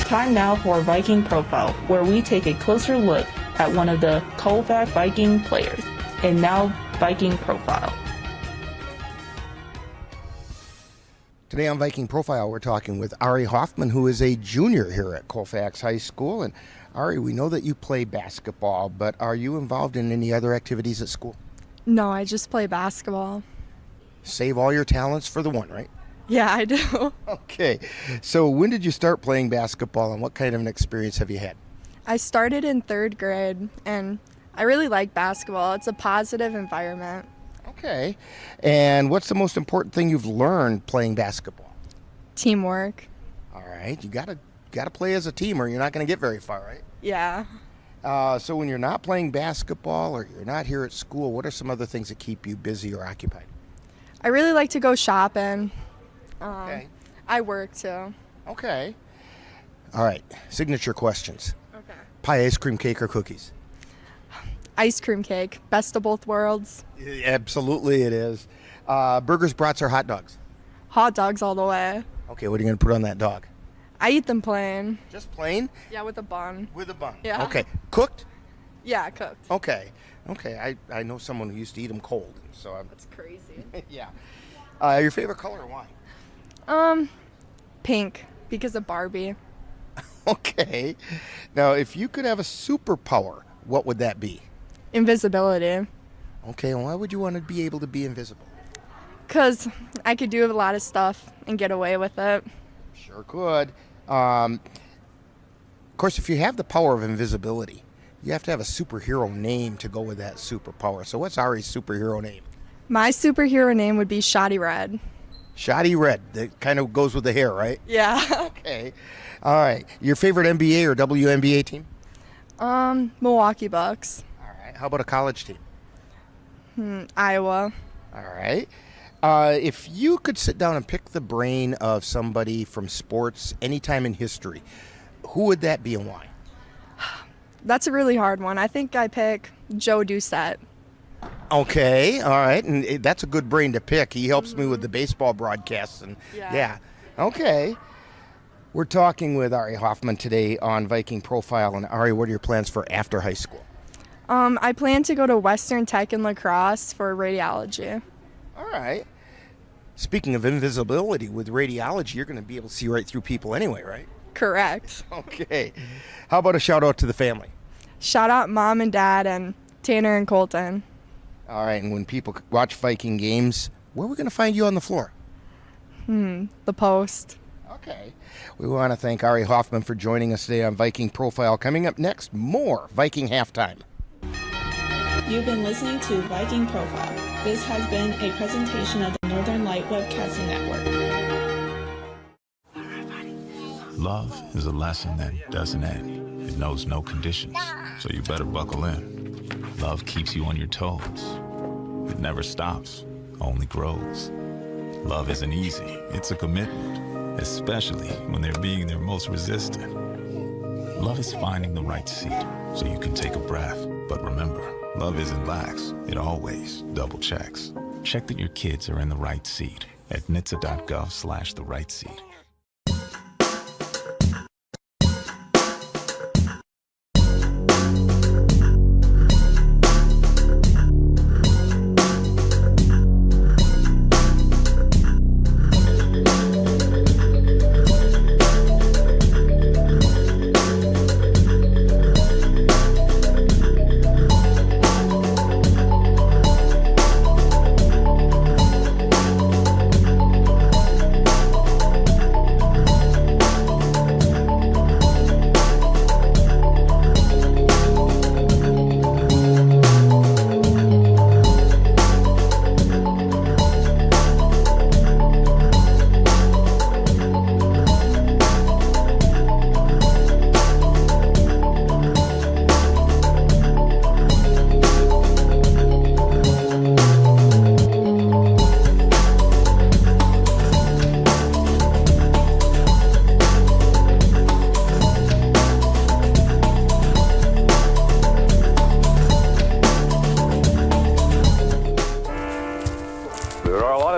Time now for Viking Profile, where we take a closer look at one of the Colfax Viking players. And now, Viking Profile. Today on Viking Profile, we're talking with Ari Hoffman, who is a junior here at Colfax High School. And Ari, we know that you play basketball, but are you involved in any other activities at school? No, I just play basketball. Save all your talents for the one, right? Yeah, I do. Okay. So when did you start playing basketball, and what kind of an experience have you had? I started in 3rd grade, and I really like basketball. It's a positive environment. Okay. And what's the most important thing you've learned playing basketball? Teamwork. All right. You gotta play as a team, or you're not going to get very far, right? Yeah. So when you're not playing basketball or you're not here at school, what are some other things that keep you busy or occupied? I really like to go shopping. Okay. I work too. Okay. All right. Signature questions. Okay. Pie, ice cream, cake, or cookies? Ice cream cake. Best of both worlds. Absolutely it is. Burgers, brats, or hot dogs? Hot dogs all the way. Okay, what are you going to put on that dog? I eat them plain. Just plain? Yeah, with a bun. With a bun. Yeah. Okay. Cooked? Yeah, cooked. Okay. Okay. I know someone who used to eat them cold, so I'm. That's crazy. Yeah. Your favorite color or wine? Pink, because of Barbie. Okay. Now, if you could have a superpower, what would that be? Invisibility. Okay, why would you want to be able to be invisible? Because I could do a lot of stuff and get away with it. Sure could. Of course, if you have the power of invisibility, you have to have a superhero name to go with that superpower. So what's Ari's superhero name? My superhero name would be Shoddy Red. Shoddy Red. That kind of goes with the hair, right? Yeah. Okay. All right. Your favorite NBA or WNBA team? Milwaukee Bucks. All right. How about a college team? Iowa. All right. If you could sit down and pick the brain of somebody from sports anytime in history, who would that be and why? That's a really hard one. I think I pick Joe Doucette. Okay, all right, and that's a good brain to pick. He helps me with the baseball broadcasts, and yeah. Okay. We're talking with Ari Hoffman today on Viking Profile, and Ari, what are your plans for after high school? I plan to go to Western Tech in La Crosse for radiology. All right. Speaking of invisibility, with radiology, you're going to be able to see right through people anyway, right? Correct. Okay. How about a shout out to the family? Shout out Mom and Dad and Tanner and Colton. All right, and when people watch Viking games, where are we going to find you on the floor? The post. Okay. We want to thank Ari Hoffman for joining us today on Viking Profile. Coming up next, more Viking Halftime. You've been listening to Viking Profile. This has been a presentation of the Northern Light Webcasting Network. Love is a lesson that doesn't end. It knows no conditions, so you better buckle in. Love keeps you on your toes. It never stops, only grows. Love isn't easy, it's a commitment, especially when they're being their most resistant. Love is finding the right seat so you can take a breath. But remember, love isn't lax, it always double checks. Check that your kids are in the right seat at nhtsa.gov/the right seat.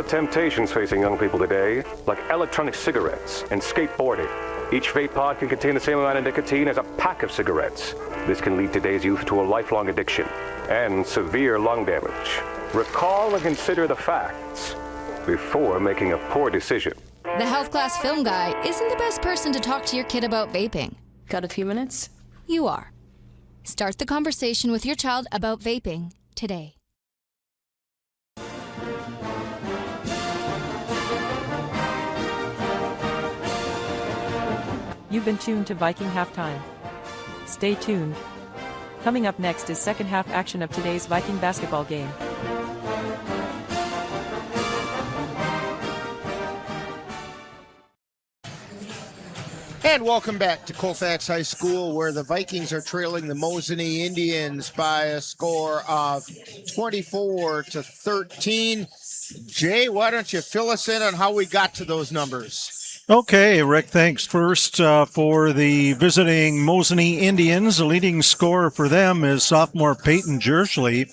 Temptations facing young people today, like electronic cigarettes and skateboarding. Each vape pod can contain the same amount of nicotine as a pack of cigarettes. This can lead today's youth to a lifelong addiction and severe lung damage. Recall and consider the facts before making a poor decision. The health class film guy isn't the best person to talk to your kid about vaping. Got a few minutes? You are. Start the conversation with your child about vaping today. You've been tuned to Viking Halftime. Stay tuned. Coming up next is second half action of today's Viking basketball game. And welcome back to Colfax High School, where the Vikings are trailing the Mosinee Indians by a score of 24-13. Jay, why don't you fill us in on how we got to those numbers? Okay, Rick, thanks. First, for the visiting Mosinee Indians, the leading scorer for them is sophomore Peyton Jerschley.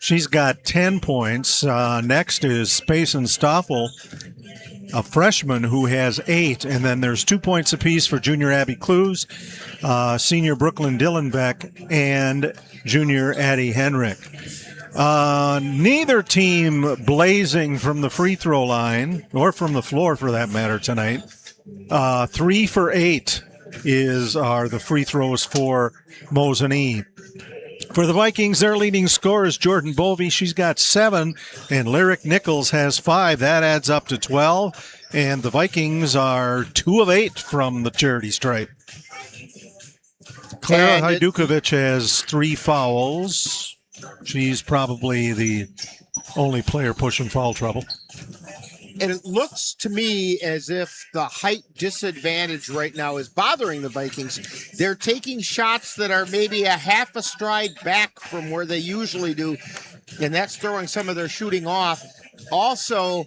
She's got 10 points. Next is Payson Stoffel, a freshman who has 8. And then there's 2 points apiece for junior Abby Clues, senior Brooklyn Dillenbeck, and junior Addie Henrik. Neither team blazing from the free throw line, or from the floor for that matter tonight. 3 for 8 are the free throws for Mosinee. For the Vikings, their leading scorer is Jordan Bovey. She's got 7, and Lyric Nichols has 5. That adds up to 12, and the Vikings are 2 of 8 from the charity stripe. Clara Hajdukovic has 3 fouls. She's probably the only player pushing foul trouble. And it looks to me as if the height disadvantage right now is bothering the Vikings. They're taking shots that are maybe a half a stride back from where they usually do, and that's throwing some of their shooting off. Also,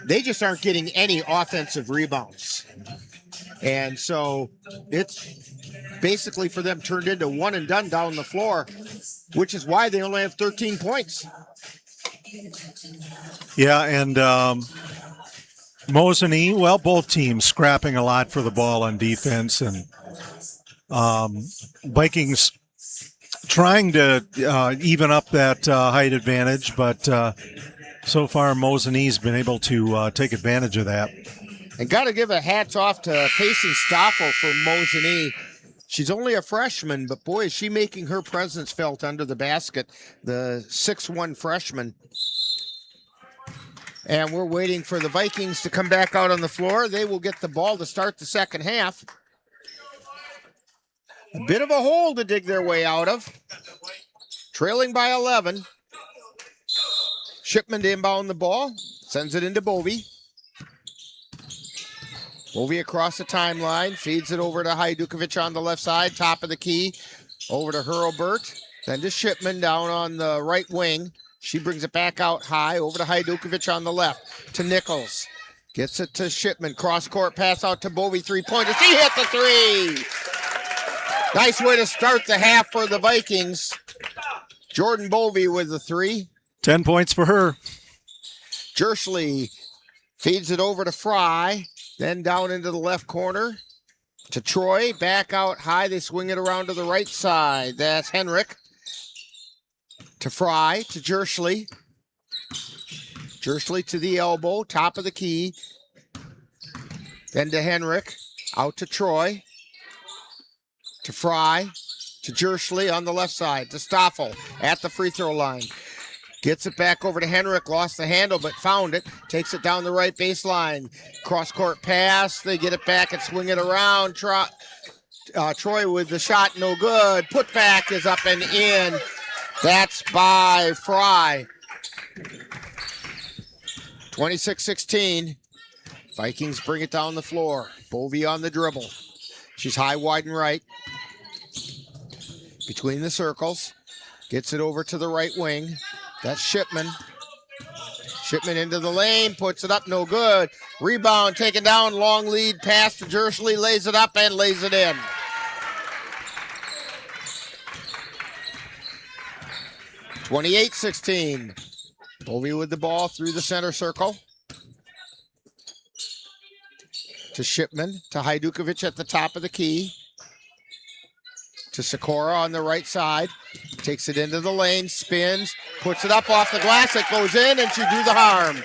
they just aren't getting any offensive rebounds. And so it's basically for them turned into one and done down the floor, which is why they only have 13 points. Yeah, and Mosinee, well, both teams scrapping a lot for the ball on defense, and Vikings trying to even up that height advantage, but so far Mosinee's been able to take advantage of that. And got to give a hats off to Payson Stoffel for Mosinee. She's only a freshman, but boy, is she making her presence felt under the basket, the 6'1" freshman. And we're waiting for the Vikings to come back out on the floor. They will get the ball to start the second half. A bit of a hole to dig their way out of. Trailing by 11. Shipman to inbound the ball. Sends it into Bovey. Bovey across the timeline. Feeds it over to Hajdukovic on the left side. Top of the key. Over to Hurlbert. Then to Shipman down on the right wing. She brings it back out high. Over to Hajdukovic on the left. To Nichols. Gets it to Shipman. Cross-court pass out to Bovey. Three-pointer. She hit the three! Nice way to start the half for the Vikings. Jordan Bovey with the three. 10 points for her. Jersley feeds it over to Fry. Then down into the left corner to Troy. Back out high. They swing it around to the right side. That's Henrik. To Fry. To Jersley. Jersley to the elbow. Top of the key. Then to Henrik. Out to Troy. To Fry. To Jersley on the left side. To Stoffel at the free throw line. Gets it back over to Henrik. Lost the handle, but found it. Takes it down the right baseline. Cross-court pass. They get it back and swing it around. Troy with the shot. No good. Putback is up and in. That's by Fry. 26-16. Vikings bring it down the floor. Bovey on the dribble. She's high, wide, and right. Between the circles. Gets it over to the right wing. That's Shipman. Shipman into the lane, puts it up, no good. Rebound taken down, long lead pass to Jersley, lays it up and lays it in. (28-16). Bovey with the ball through the center circle. To Shipman, to Hajdukovic at the top of the key. To Sikora on the right side. Takes it into the lane, spins, puts it up off the glass. It goes in, and she do the harm.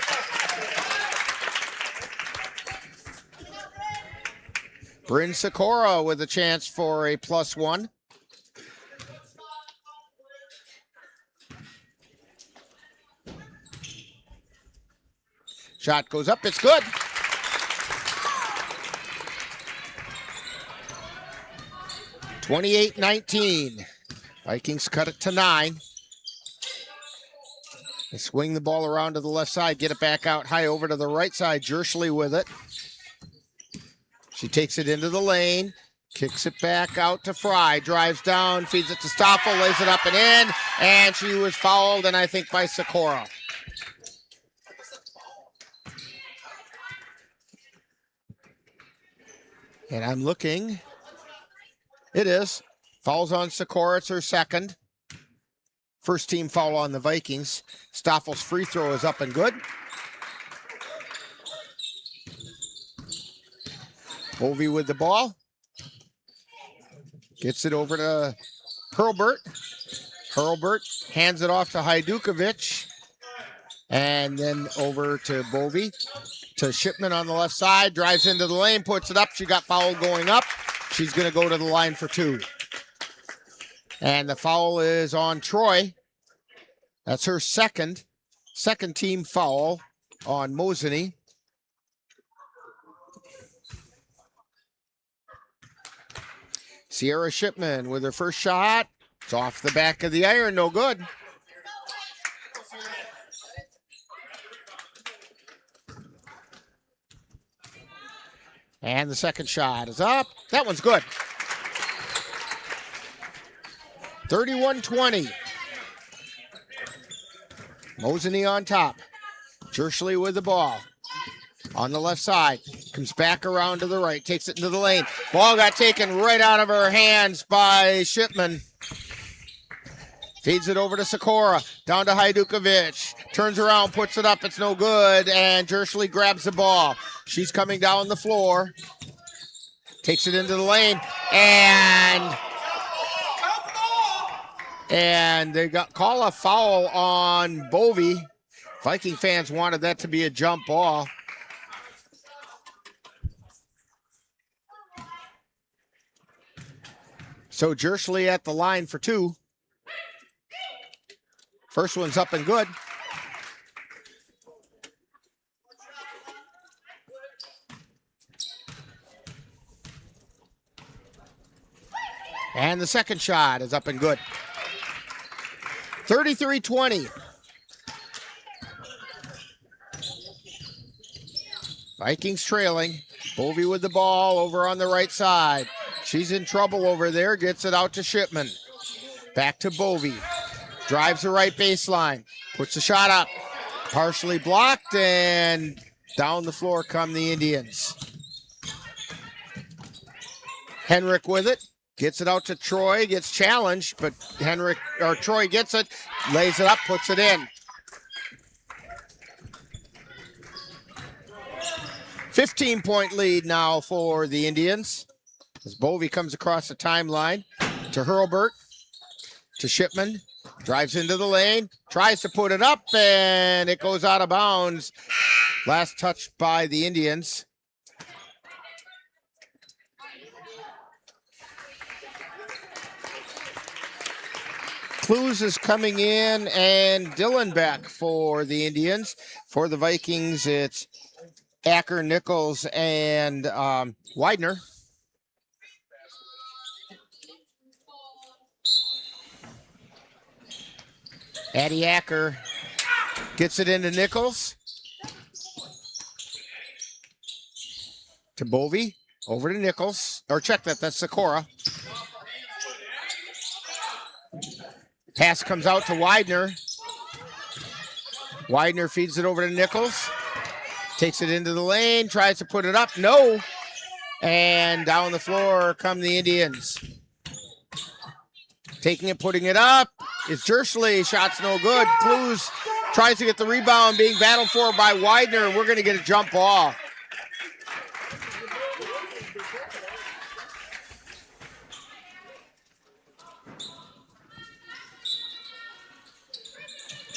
Bryn Sikora with a chance for a +1. Shot goes up, it's good. (28-19). Vikings cut it to 9. They swing the ball around to the left side, get it back out high over to the right side. Jersley with it. She takes it into the lane, kicks it back out to Fry, drives down, feeds it to Stoffel, lays it up and in, and she was fouled, and I think by Sikora. And I'm looking. It is. Fouls on Sikora. It's her second. First team foul on the Vikings. Stoffel's free throw is up and good. Bovey with the ball. Gets it over to Hurlbert. Hurlbert hands it off to Hajdukovic. And then over to Bovey. To Shipman on the left side. Drives into the lane, puts it up. She got fouled going up. She's going to go to the line for 2. And the foul is on Troy. That's her second team foul on Mosinee. Sierra Shipman with her first shot. It's off the back of the iron, no good. And the second shot is up. That one's good. 31-20. Mosinee on top. Jersley with the ball. On the left side. Comes back around to the right. Takes it into the lane. Ball got taken right out of her hands by Shipman. Feeds it over to Sikora. Down to Hajdukovic. Turns around, puts it up. It's no good. And Jersley grabs the ball. She's coming down the floor. Takes it into the lane. And they call a foul on Bovey. Viking fans wanted that to be a jump ball. So Jersley at the line for 2. First one's up and good. And the second shot is up and good. 33-20. Vikings trailing. Bovee with the ball over on the right side. She's in trouble over there. Gets it out to Shipman. Back to Bovee. Drives the right baseline. Puts the shot up. Partially blocked, and down the floor come the Indians. Henrik with it. Gets it out to Troy. Gets challenged, but Troy gets it. Lays it up. Puts it in. 15-point lead now for the Indians. As Bovee comes across the timeline to Hurlbert, to Shipman, drives into the lane, tries to put it up, and it goes out of bounds. Last touch by the Indians. Clues is coming in, and Dylan back for the Indians. For the Vikings, it's Acker, Nichols, and Widener. Addie Acker gets it into Nichols. To Bovee. Over to Nichols. Or check that, that's Sikora. Pass comes out to Widener. Widener feeds it over to Nichols. Takes it into the lane, tries to put it up. No. And down the floor come the Indians. Taking it, putting it up. It's Jersley. Shot's no good. Clues tries to get the rebound, being battled for by Widener. We're going to get a jump ball.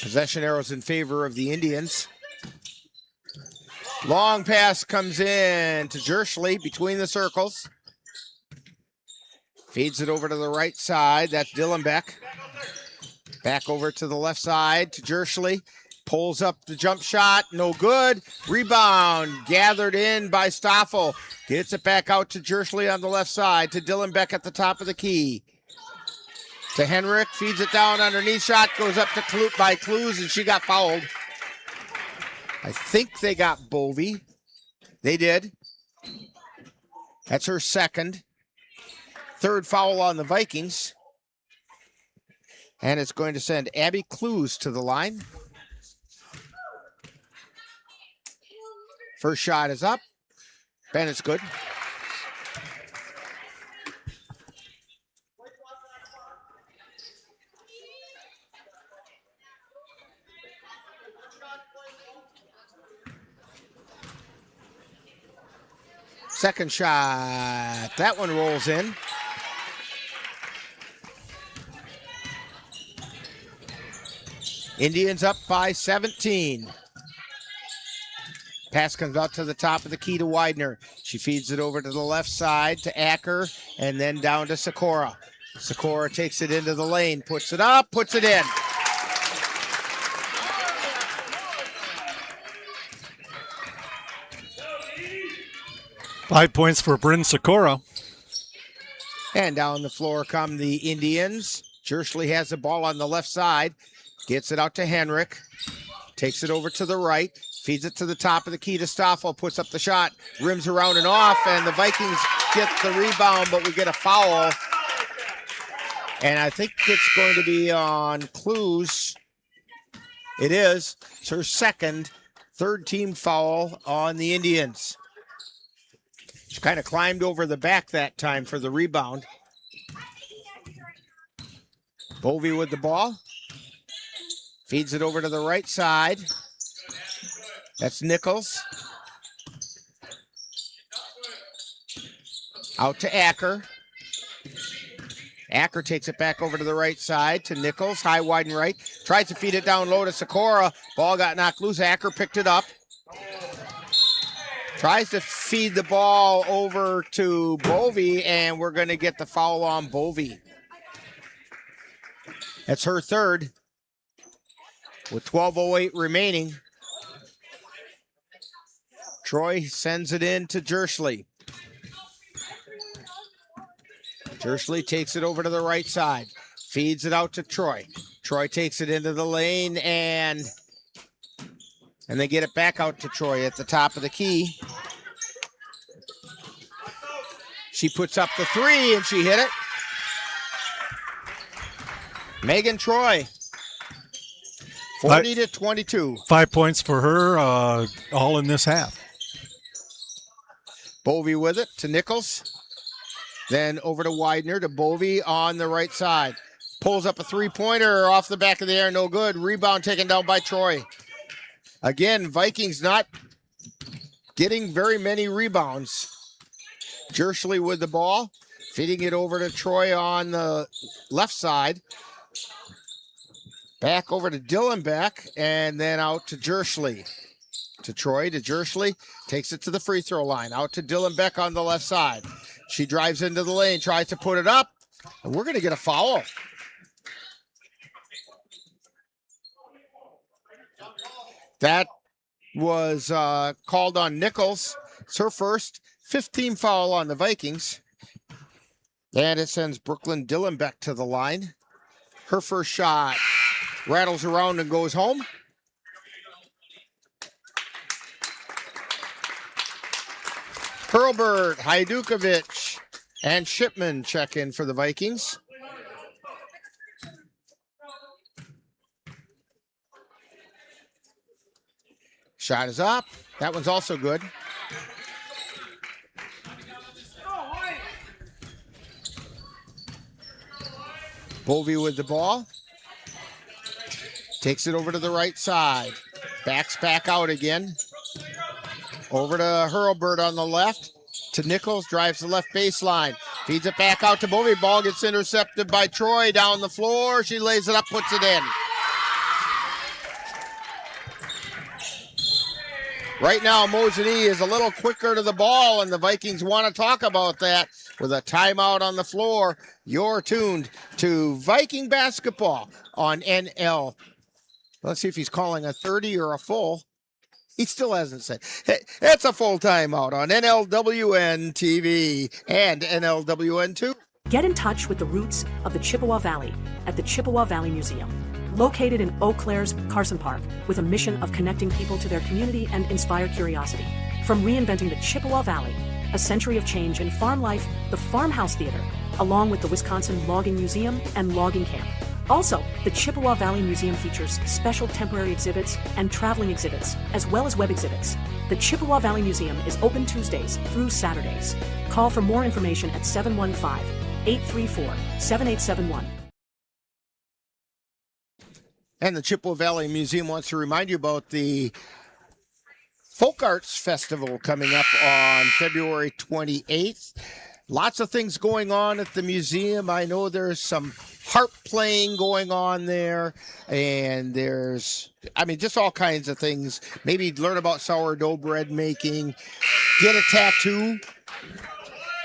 Possession arrows in favor of the Indians. Long pass comes in to Jersley between the circles. Feeds it over to the right side. That's Dylan Beck. Back over to the left side to Jersley. Pulls up the jump shot. No good. Rebound gathered in by Stoffel. Gets it back out to Jersley on the left side. To Dylan Beck at the top of the key. To Henrik. Feeds it down underneath. Shot goes up to Clues, and she got fouled. I think they got Bovee. They did. That's her second. Third foul on the Vikings. And it's going to send Abby Clues to the line. First shot is up. Bennett's good. Second shot. That one rolls in. Indians up by 17. Pass comes out to the top of the key to Widener. She feeds it over to the left side to Acker, and then down to Sikora. Sikora takes it into the lane, puts it up, puts it in. Five points for Bryn Sikora. And down the floor come the Indians. Jersley has the ball on the left side. Gets it out to Henrik. Takes it over to the right. Feeds it to the top of the key to Stoffel. Puts up the shot. Rims around and off. And the Vikings get the rebound, but we get a foul. And I think it's going to be on Clues. It is. It's her second, third team foul on the Indians. She kind of climbed over the back that time for the rebound. Bovee with the ball. Feeds it over to the right side. That's Nichols. Out to Acker. Acker takes it back over to the right side to Nichols. High, wide, and right. Tries to feed it down low to Sikora. Ball got knocked loose. Acker picked it up. Tries to feed the ball over to Bovee, and we're going to get the foul on Bovee. That's her third. With 12:08 remaining, Troy sends it in to Jersley. Jersley takes it over to the right side. Feeds it out to Troy. Troy takes it into the lane, and they get it back out to Troy at the top of the key. She puts up the three, and she hit it. Megan Troy, 40-22. 5 points for her, all in this half. Bovey with it to Nichols. Then over to Widener to Bovey on the right side. Pulls up a three-pointer off the back of the air, no good. Rebound taken down by Troy. Again, Vikings not getting very many rebounds. Jersley with the ball, feeding it over to Troy on the left side. Back over to Dillenbeck, and then out to Jersley. To Troy, to Jersley, takes it to the free throw line. Out to Dillenbeck on the left side. She drives into the lane, tries to put it up, and we're going to get a foul. That was called on Nichols. It's her first 15 foul on the Vikings. And it sends Brooklyn Dillenbeck to the line. Her first shot rattles around and goes home. Hurlburt, Hajdukovic, and Shipman check in for the Vikings. Shot is up. That one's also good. Bovey with the ball. Takes it over to the right side. Backs back out again. Over to Hurlburt on the left. To Nichols, drives the left baseline. Feeds it back out to Bovey. Ball gets intercepted by Troy down the floor. She lays it up, puts it in. Right now, Mosinee is a little quicker to the ball, and the Vikings want to talk about that with a timeout on the floor. You're tuned to Viking basketball on NL. Let's see if he's calling a 30 or a full. He still hasn't said. Hey, it's a full timeout on NLWN-TV and NLWN-2. Get in touch with the roots of the Chippewa Valley at the Chippewa Valley Museum. Located in Eau Claire's Carson Park with a mission of connecting people to their community and inspire curiosity. From reinventing the Chippewa Valley, a century of change in farm life, the Farmhouse Theater, along with the Wisconsin Logging Museum and Logging Camp. Also, the Chippewa Valley Museum features special temporary exhibits and traveling exhibits, as well as web exhibits. The Chippewa Valley Museum is open Tuesdays through Saturdays. Call for more information at 715-834-7871. And the Chippewa Valley Museum wants to remind you about the Folk Arts Festival coming up on February 28th. Lots of things going on at the museum. I know there's some harp playing going on there, and there's, just all kinds of things. Maybe learn about sourdough bread making, get a tattoo.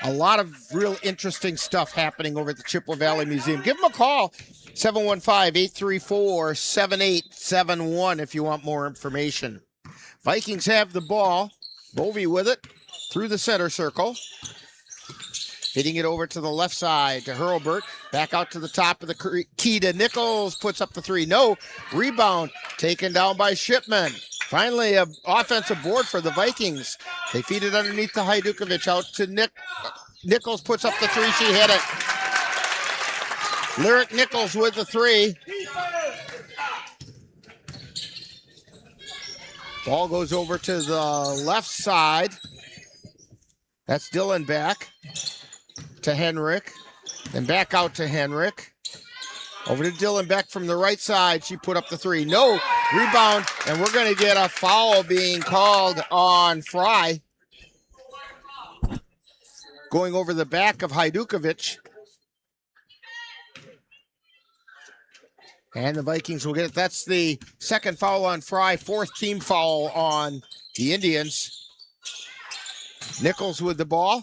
A lot of real interesting stuff happening over at the Chippewa Valley Museum. Give them a call, 715-834-7871 if you want more information. Vikings have the ball. Bovey with it through the center circle. Hitting it over to the left side to Hurlburt. Back out to the top of the key to Nichols. Puts up the three. No. Rebound taken down by Shipman. Finally, an offensive board for the Vikings. They feed it underneath to Hajdukovic. Out to Nichols. Puts up the three. She hit it. Lyric Nichols with the three. Ball goes over to the left side. That's Dillenbeck to Henrik. Then back out to Henrik. Over to Dillenbeck from the right side. She put up the three. No. Rebound. And we're going to get a foul being called on Fry. Going over the back of Hajdukovic. And the Vikings will get it. That's the second foul on Fry. Fourth team foul on the Indians. Nichols with the ball.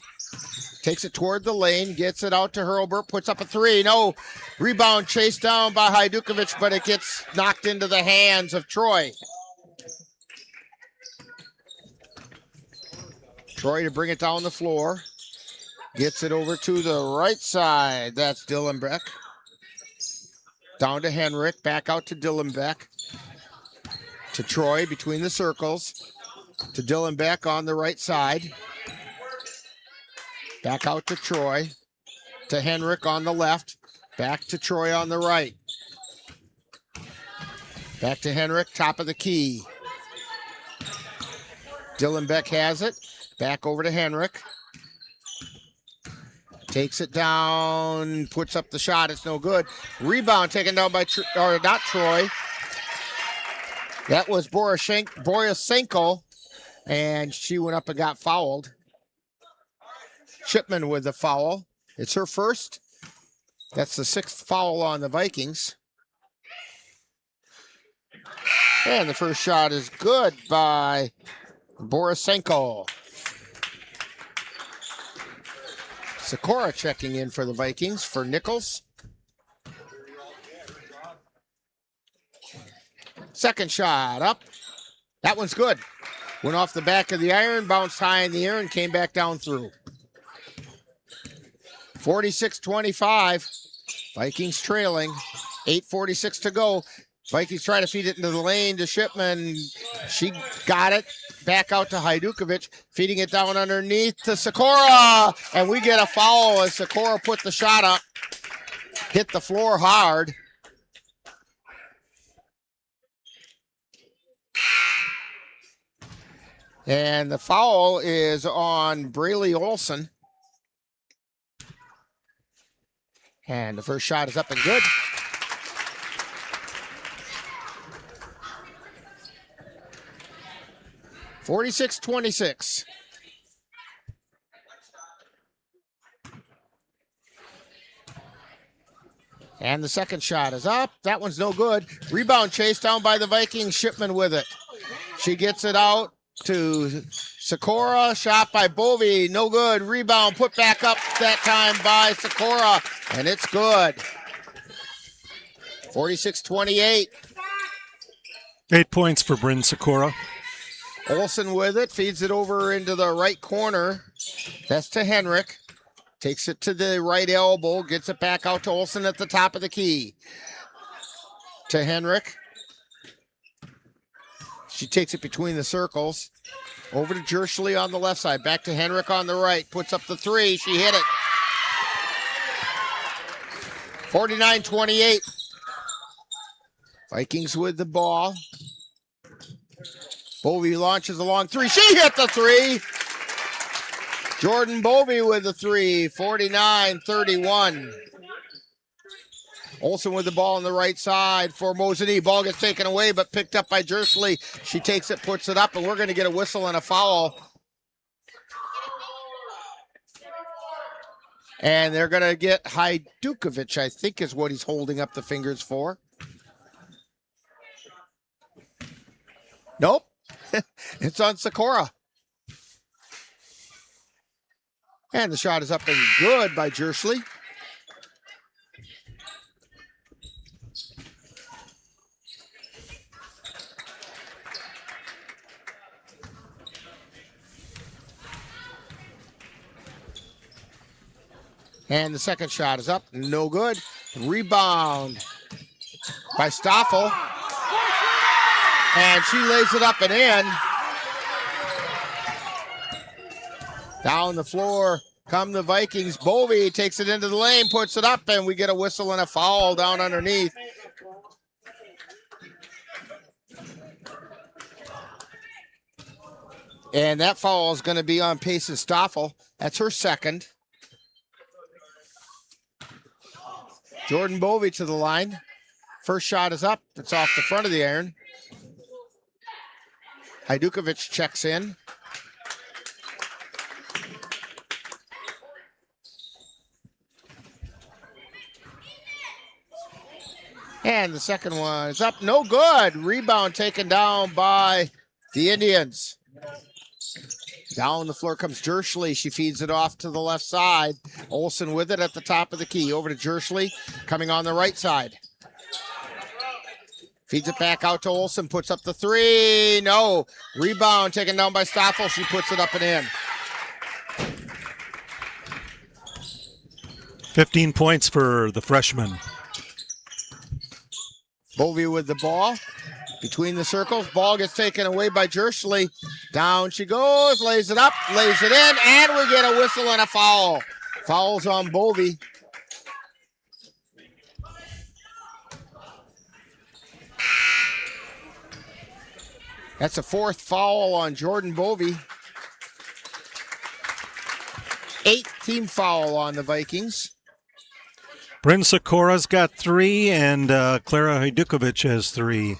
Takes it toward the lane. Gets it out to Hurlburt. Puts up a three. No. Rebound chased down by Hajdukovic, but it gets knocked into the hands of Troy. Troy to bring it down the floor. Gets it over to the right side. That's Dillenbeck. Down to Henrik, back out to Dillenbeck. To Troy between the circles. To Dillenbeck on the right side. Back out to Troy. To Henrik on the left. Back to Troy on the right. Back to Henrik, top of the key. Dylan Beck has it. Back over to Henrik. Takes it down, puts up the shot. It's no good. Rebound taken down by, not Troy. That was Borisenko, and she went up and got fouled. Shipman with the foul. It's her first. That's the 6th foul on the Vikings. And the first shot is good by Borisenko. Sikora checking in for the Vikings for Nichols. Second shot up. That one's good. Went off the back of the iron, bounced high in the air, and came back down through. 46-25. Vikings trailing. 8:46 to go. Vikings try to feed it into the lane to Shipman. She got it. Back out to Hajdukovic. Feeding it down underneath to Sikora. And we get a foul as Sikora put the shot up. Hit the floor hard. And the foul is on Braley Olson. And the first shot is up and good. (46-26). And the second shot is up. That one's no good. Rebound chased down by the Vikings. Shipman with it. She gets it out to Sikora. Shot by Bovey. No good. Rebound put back up that time by Sikora. And it's good. 46-28. 8 points for Bryn Sikora. Olsen with it. Feeds it over into the right corner. That's to Henrik. Takes it to the right elbow. Gets it back out to Olsen at the top of the key. To Henrik. She takes it between the circles. Over to Jerschley on the left side. Back to Henrik on the right. Puts up the three. She hit it. 49-28. Vikings with the ball. Bovey launches a long three. She hit the three. Jordan Bovey with the three. 49-31. Olsen with the ball on the right side for Mosinee. Ball gets taken away, but picked up by Jerschley. She takes it, puts it up, and we're going to get a whistle and a foul. And they're going to get Hajdukovic, I think is what he's holding up the fingers for. Nope. It's on Sikora. And the shot is up and good by Jerschley. And the second shot is up. No good. Rebound by Stoffel. And she lays it up and in. Down the floor come the Vikings. Bovey takes it into the lane, puts it up, and we get a whistle and a foul down underneath. And that foul is going to be on Payson Stoffel. That's her second. Jordan Bovey to the line. First shot is up. It's off the front of the iron. Hajdukovic checks in. And the second one is up. No good. Rebound taken down by the Indians. Down the floor comes Jerschley. She feeds it off to the left side. Olsen with it at the top of the key. Over to Jerschley, coming on the right side. Feeds it back out to Olsen, puts up the three. No. Rebound taken down by Stoffel. She puts it up and in. 15 points for the freshman. Bovey with the ball. Between the circles, ball gets taken away by Jersley. Down she goes, lays it up, lays it in, and we get a whistle and a foul. Fouls on Bovey. That's a 4th foul on Jordan Bovey. 8th team foul on the Vikings. Bryn Sikora's got 3, and Clara Hajdukovic has 3.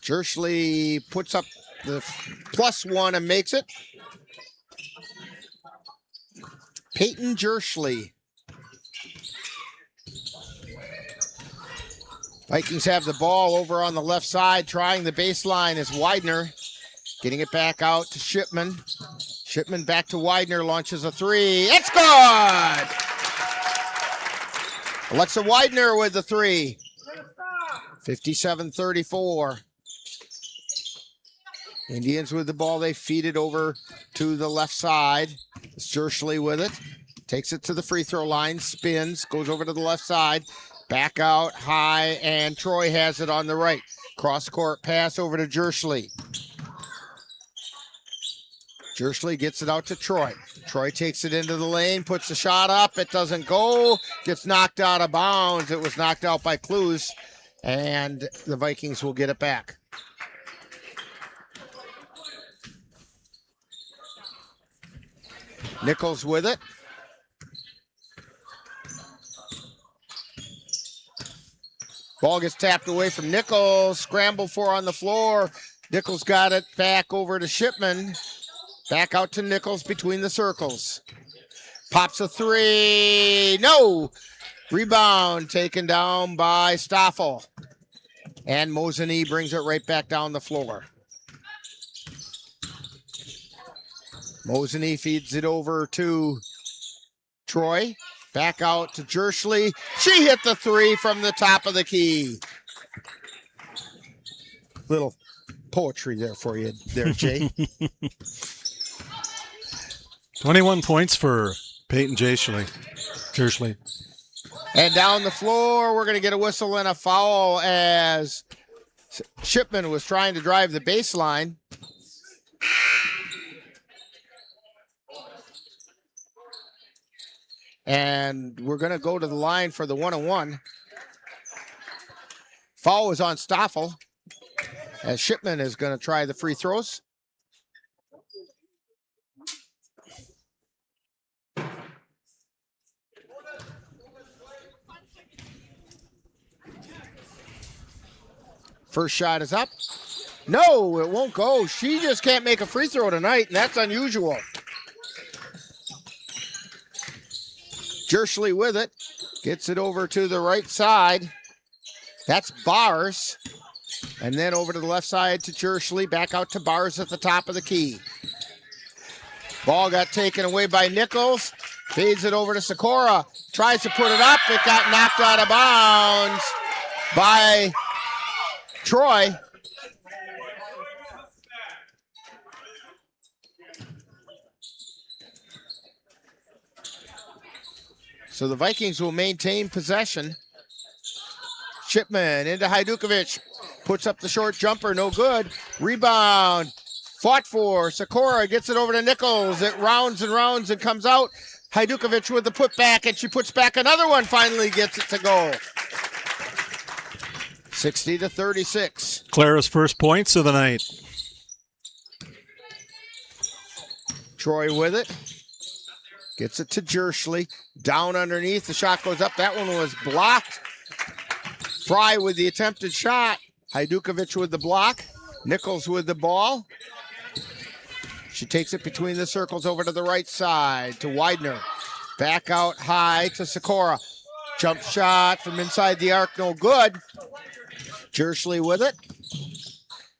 Jersley puts up the +1 and makes it. Peyton Jersley. Vikings have the ball over on the left side. Trying the baseline is Widener. Getting it back out to Shipman. Shipman back to Widener. Launches a 3. It's good! Alexa Widener with the 3. 57-34. Indians with the ball. They feed it over to the left side. It's Jersley with it. Takes it to the free throw line. Spins. Goes over to the left side. Back out high, and Troy has it on the right. Cross-court pass over to Jersley. Jersley gets it out to Troy. Troy takes it into the lane, puts the shot up. It doesn't go. Gets knocked out of bounds. It was knocked out by Clues, and the Vikings will get it back. Nichols with it. Ball gets tapped away from Nichols. Scramble 4 on the floor. Nichols got it back over to Shipman. Back out to Nichols between the circles. Pops a 3. No! Rebound taken down by Stoffel. And Mosinee brings it right back down the floor. Mosinee feeds it over to Troy. Back out to Jersley. She hit the 3 from the top of the key. Little poetry there for you there, Jay. 21 points for Peyton Jersley. And down the floor, we're going to get a whistle and a foul as Shipman was trying to drive the baseline. And we're going to go to the line for the 1-on-1. Foul is on Stoffel as Shipman is going to try the free throws. First shot is up. No, it won't go. She just can't make a free throw tonight, and that's unusual. Jersley with it. Gets it over to the right side. That's Bars. And then over to the left side to Jersley. Back out to Bars at the top of the key. Ball got taken away by Nichols. Feeds it over to Sikora. Tries to put it up. It got knocked out of bounds by Troy. So the Vikings will maintain possession. Shipman into Hajdukovic. Puts up the short jumper, no good. Rebound. Fought for. Sikora gets it over to Nichols. It rounds and rounds and comes out. Hajdukovic with the putback, and she puts back another one, finally gets it to go. 60-36. Clara's first points of the night. Troy with it. Gets it to Jersley. Down underneath. The shot goes up. That one was blocked. Fry with the attempted shot. Hajdukovic with the block. Nichols with the ball. She takes it between the circles over to the right side to Widener. Back out high to Sikora. Jump shot from inside the arc. No good. Jersley with it.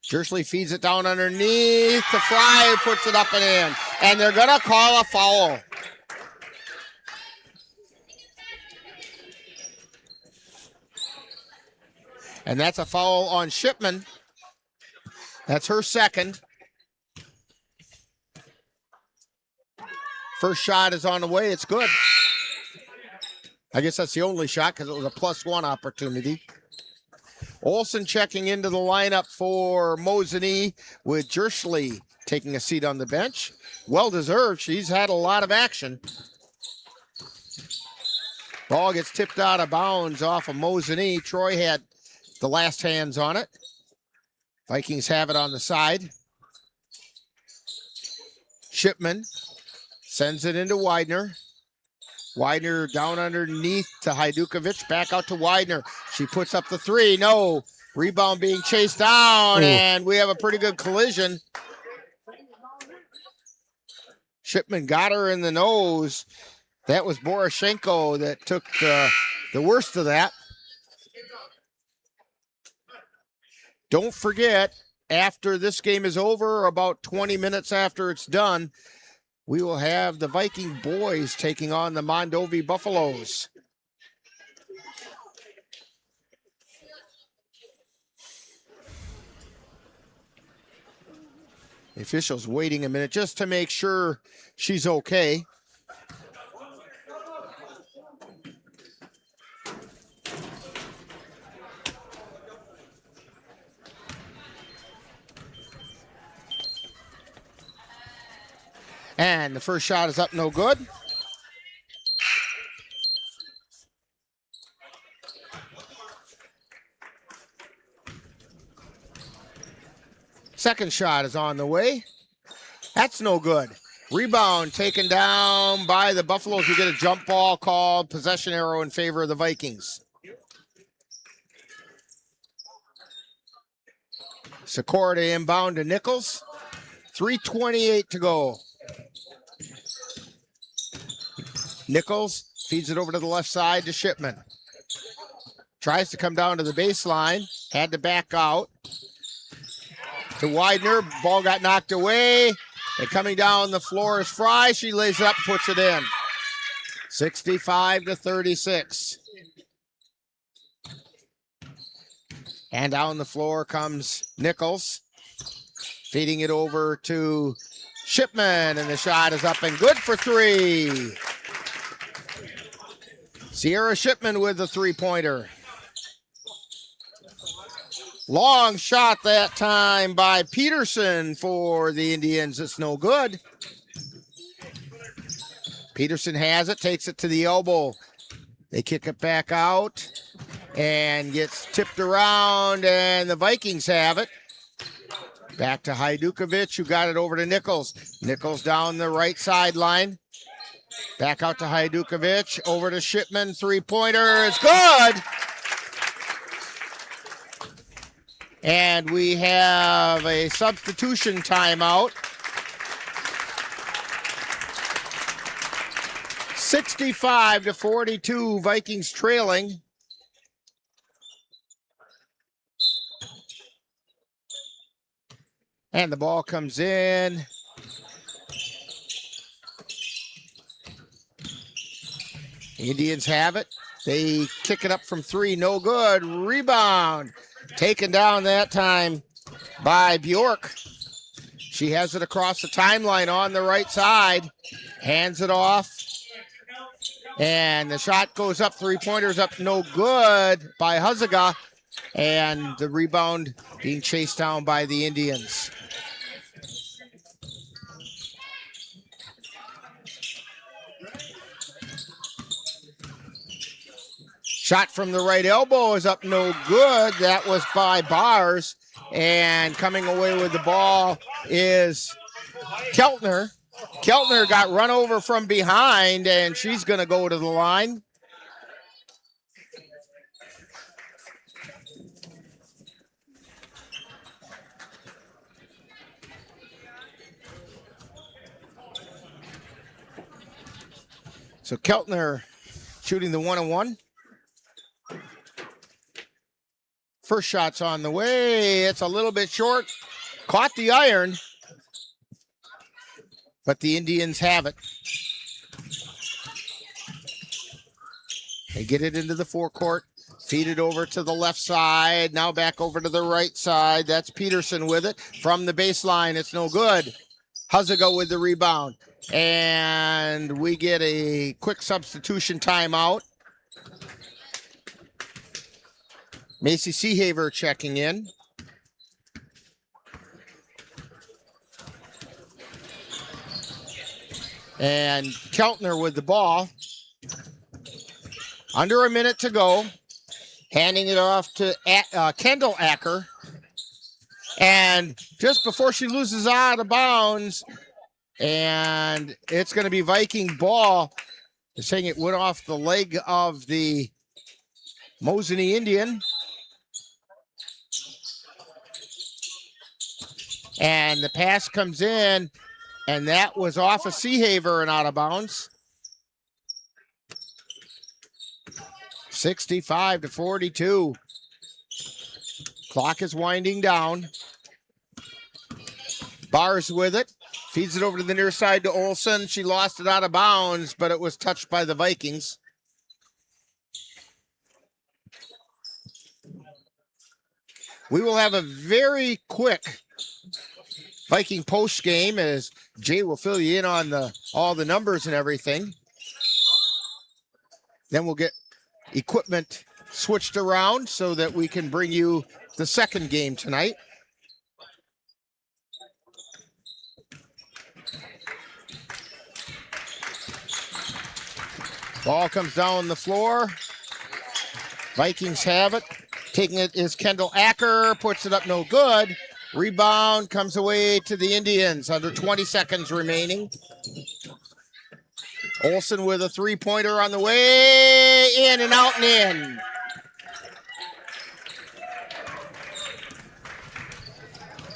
Jersley feeds it down underneath to Fry, puts it up and in. And they're going to call a foul. And that's a foul on Shipman. That's her second. First shot is on the way. It's good. I guess that's the only shot because it was a +1 opportunity. Olson checking into the lineup for Mosinee, with Jerschley taking a seat on the bench. Well-deserved. She's had a lot of action. Ball gets tipped out of bounds off of Mosinee. Troy had the last hands on it. Vikings have it on the side. Shipman sends it into Widener. Widener down underneath to Hajdukovic. Back out to Widener. She puts up the three. No. Rebound being chased down, and we have a pretty good collision. Shipman got her in the nose. That was Boroshenko that took the worst of that. Don't forget, after this game is over, about 20 minutes after it's done, we will have the Viking boys taking on the Mondovi Buffaloes. The official's waiting a minute just to make sure she's okay. And the first shot is up, no good. Second shot is on the way. That's no good. Rebound taken down by the Buffaloes. We get a jump ball called, possession arrow in favor of the Vikings. Sikora to inbound to Nichols. 3:28 to go. Nichols feeds it over to the left side to Shipman. Tries to come down to the baseline. Had to back out. To Widener. Ball got knocked away. And coming down the floor is Fry. She lays it up and puts it in. 65-36. And down the floor comes Nichols. Feeding it over to Shipman. And the shot is up and good for three. Sierra Shipman with the three-pointer. Long shot that time by Peterson for the Indians. It's no good. Peterson has it, takes it to the elbow. They kick it back out and gets tipped around, and the Vikings have it. Back to Hajdukovic, who got it over to Nichols. Nichols down the right sideline. Back out to Hajdukovic, over to Shipman, three-pointer, it's good! And we have a substitution timeout. 65-42, Vikings trailing. And the ball comes in. Indians have it. They kick it up from three, no good. Rebound. Taken down that time by Bjork. She has it across the timeline on the right side. Hands it off. And the shot goes up, three-pointers up, no good by Huzaga. And the rebound being chased down by the Indians. Shot from the right elbow is up, no good. That was by Bars. And coming away with the ball is Keltner. Keltner got run over from behind, and she's going to go to the line. So Keltner shooting the 1-on-1. First shot's on the way. It's a little bit short. Caught the iron. But the Indians have it. They get it into the forecourt. Feed it over to the left side. Now back over to the right side. That's Peterson with it. From the baseline, it's no good. Huzaga with the rebound. And we get a quick substitution timeout. Macy Seahaver checking in. And Keltner with the ball. Under a minute to go. Handing it off to Kendall Acker. And just before she loses out of bounds, and it's going to be Viking ball. They're saying it went off the leg of the Mosinee Indian. And the pass comes in, and that was off of Seahaver and out of bounds. 65-42. Clock is winding down. Bars with it. Feeds it over to the near side to Olsen. She lost it out of bounds, but it was touched by the Vikings. We will have a very quick Viking post game as Jay will fill you in on all the numbers and everything. Then we'll get equipment switched around so that we can bring you the second game tonight. Ball comes down the floor. Vikings have it. Taking it is Kendall Acker. Puts it up, no good. Rebound comes away to the Indians. Under 20 seconds remaining. Olsen with a three-pointer on the way. In and out and in.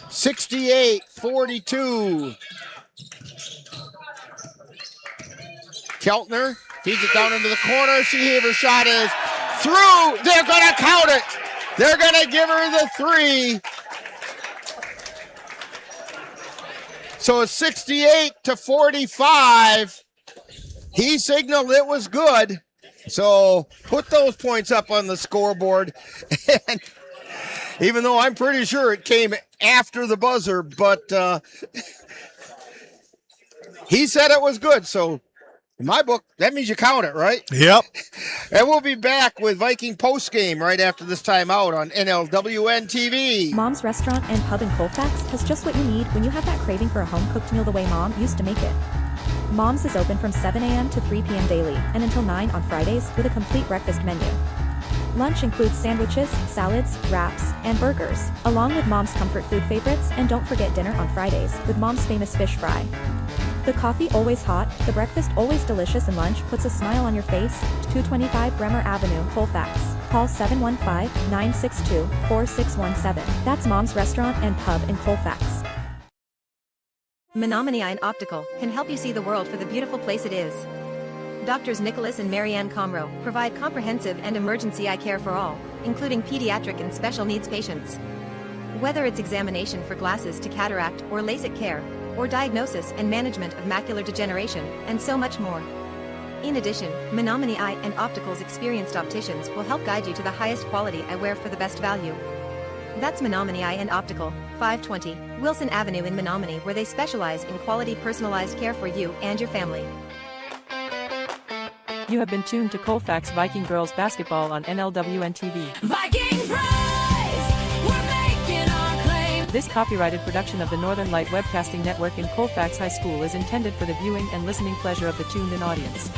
(68-42). Keltner feeds it down into the corner. Seahaver shot is through. They're going to count it. They're going to give her the three. So it's 68-45. He signaled it was good. So put those points up on the scoreboard. And even though I'm pretty sure it came after the buzzer, but he said it was good. So in my book, that means you count it, right? Yep. And we'll be back with Viking postgame right after this timeout on NLWN-TV. Mom's Restaurant and Pub in Colfax has just what you need when you have that craving for a home-cooked meal the way Mom used to make it. Mom's is open from 7 a.m. to 3 p.m. daily and until 9 on Fridays with a complete breakfast menu. Lunch includes sandwiches, salads, wraps, and burgers, along with Mom's comfort food favorites, and don't forget dinner on Fridays with Mom's famous fish fry. The coffee always hot, the breakfast always delicious, and lunch puts a smile on your face. 225 Bremer Avenue, Colfax. Call 715-962-4617. That's Mom's Restaurant and Pub in Colfax. Menominee Eye and Optical can help you see the world for the beautiful place it is. Doctors Nicholas and Marianne Comro provide comprehensive and emergency eye care for all, including pediatric and special needs patients. Whether it's examination for glasses to cataract or LASIK care, or diagnosis and management of macular degeneration, and so much more. In addition, Menominee Eye and Optical's experienced opticians will help guide you to the highest quality eyewear for the best value. That's Menominee Eye and Optical, 520 Wilson Avenue in Menominee, where they specialize in quality personalized care for you and your family. You have been tuned to Colfax Viking Girls Basketball on NLWN-TV. Vikings rise! We're making our claim! This copyrighted production of the Northern Light Webcasting Network in Colfax High School is intended for the viewing and listening pleasure of the tuned-in audience.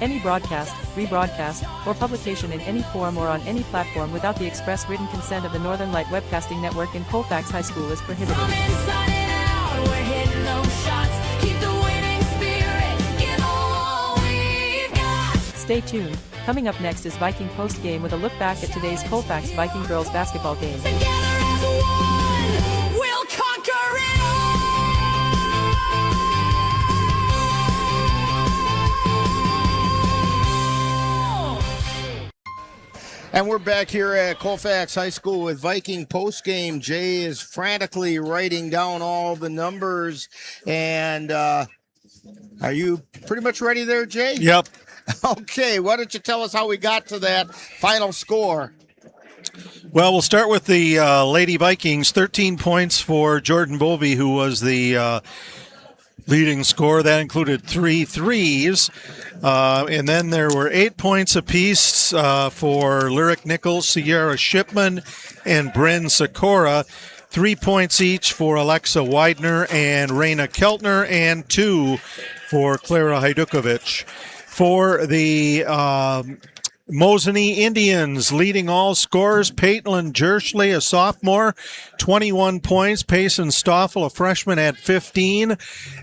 Any broadcast, rebroadcast, or publication in any form or on any platform without the express written consent of the Northern Light Webcasting Network in Colfax High School is prohibited. From inside and out, we're hitting those shots. Keep the winning spirit, give all we've got. Stay tuned. Coming up next is Viking Post Game with a look back at today's Colfax Viking Girls Basketball game. Together as one, we'll conquer it all. And we're back here at Colfax High School with Viking postgame. Jay is frantically writing down all the numbers. And are you pretty much ready there, Jay? Yep. Okay, why don't you tell us how we got to that final score? Well, we'll start with the Lady Vikings. 13 points for Jordan Bovey, who was the leading scorer. That included 3 threes. And then there were 8 points apiece for Lyric Nichols, Sierra Shipman, and Bryn Sikora. 3 points each for Alexa Widener and Raina Keltner, and 2 for Clara Hajdukovic. For the Mosinee Indians, leading all scorers, Paitlin Jerschley, a sophomore, 21 points. Payson Stoffel, a freshman, at 15.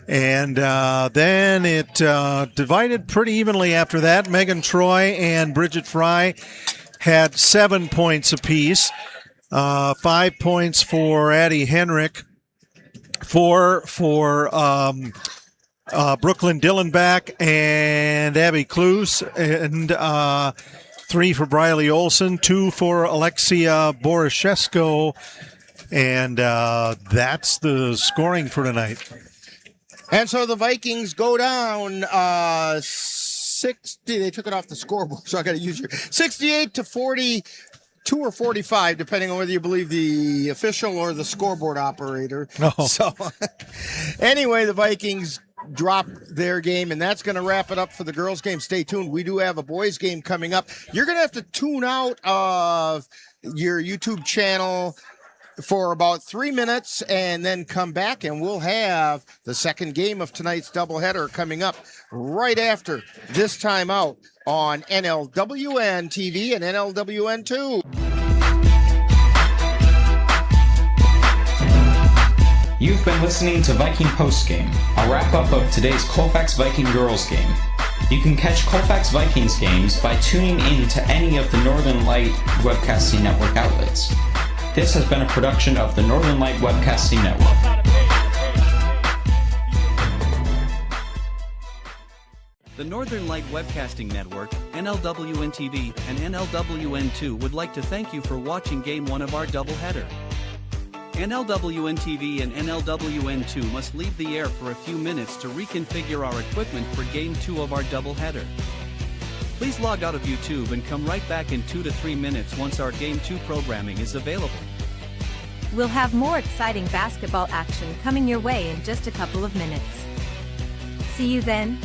And then it divided pretty evenly after that. Megan Troy and Bridget Fry had 7 points apiece. 5 points for Addie Henrik. 4 for Brooklyn Dillenbach and Abby Kloos, and 3 for Briley Olson, 2 for Alexia Boriszewsko, and that's the scoring for tonight. And so the Vikings go down 60. They took it off the scoreboard, so I got to use your 68 to 42 or 45, depending on whether you believe the official or the scoreboard operator. Oh. So anyway, the Vikings drop their game, and that's going to wrap it up for the girls' game. Stay tuned. We do have a boys' game coming up. You're going to have to tune out of your YouTube channel for about 3 minutes and then come back, and we'll have the second game of tonight's doubleheader coming up right after this time out on NLWN-TV and NLWN-2. You've been listening to Viking Postgame, a wrap-up of today's Colfax Viking Girls game. You can catch Colfax Vikings games by tuning in to any of the Northern Light Webcasting Network outlets. This has been a production of the Northern Light Webcasting Network. The Northern Light Webcasting Network, NLWN-TV, and NLWN-2 would like to thank you for watching Game 1 of our doubleheader. NLWN-TV and NLWN-2 must leave the air for a few minutes to reconfigure our equipment for Game 2 of our doubleheader. Please log out of YouTube and come right back in 2 to 3 minutes once our Game 2 programming is available. We'll have more exciting basketball action coming your way in just a couple of minutes. See you then.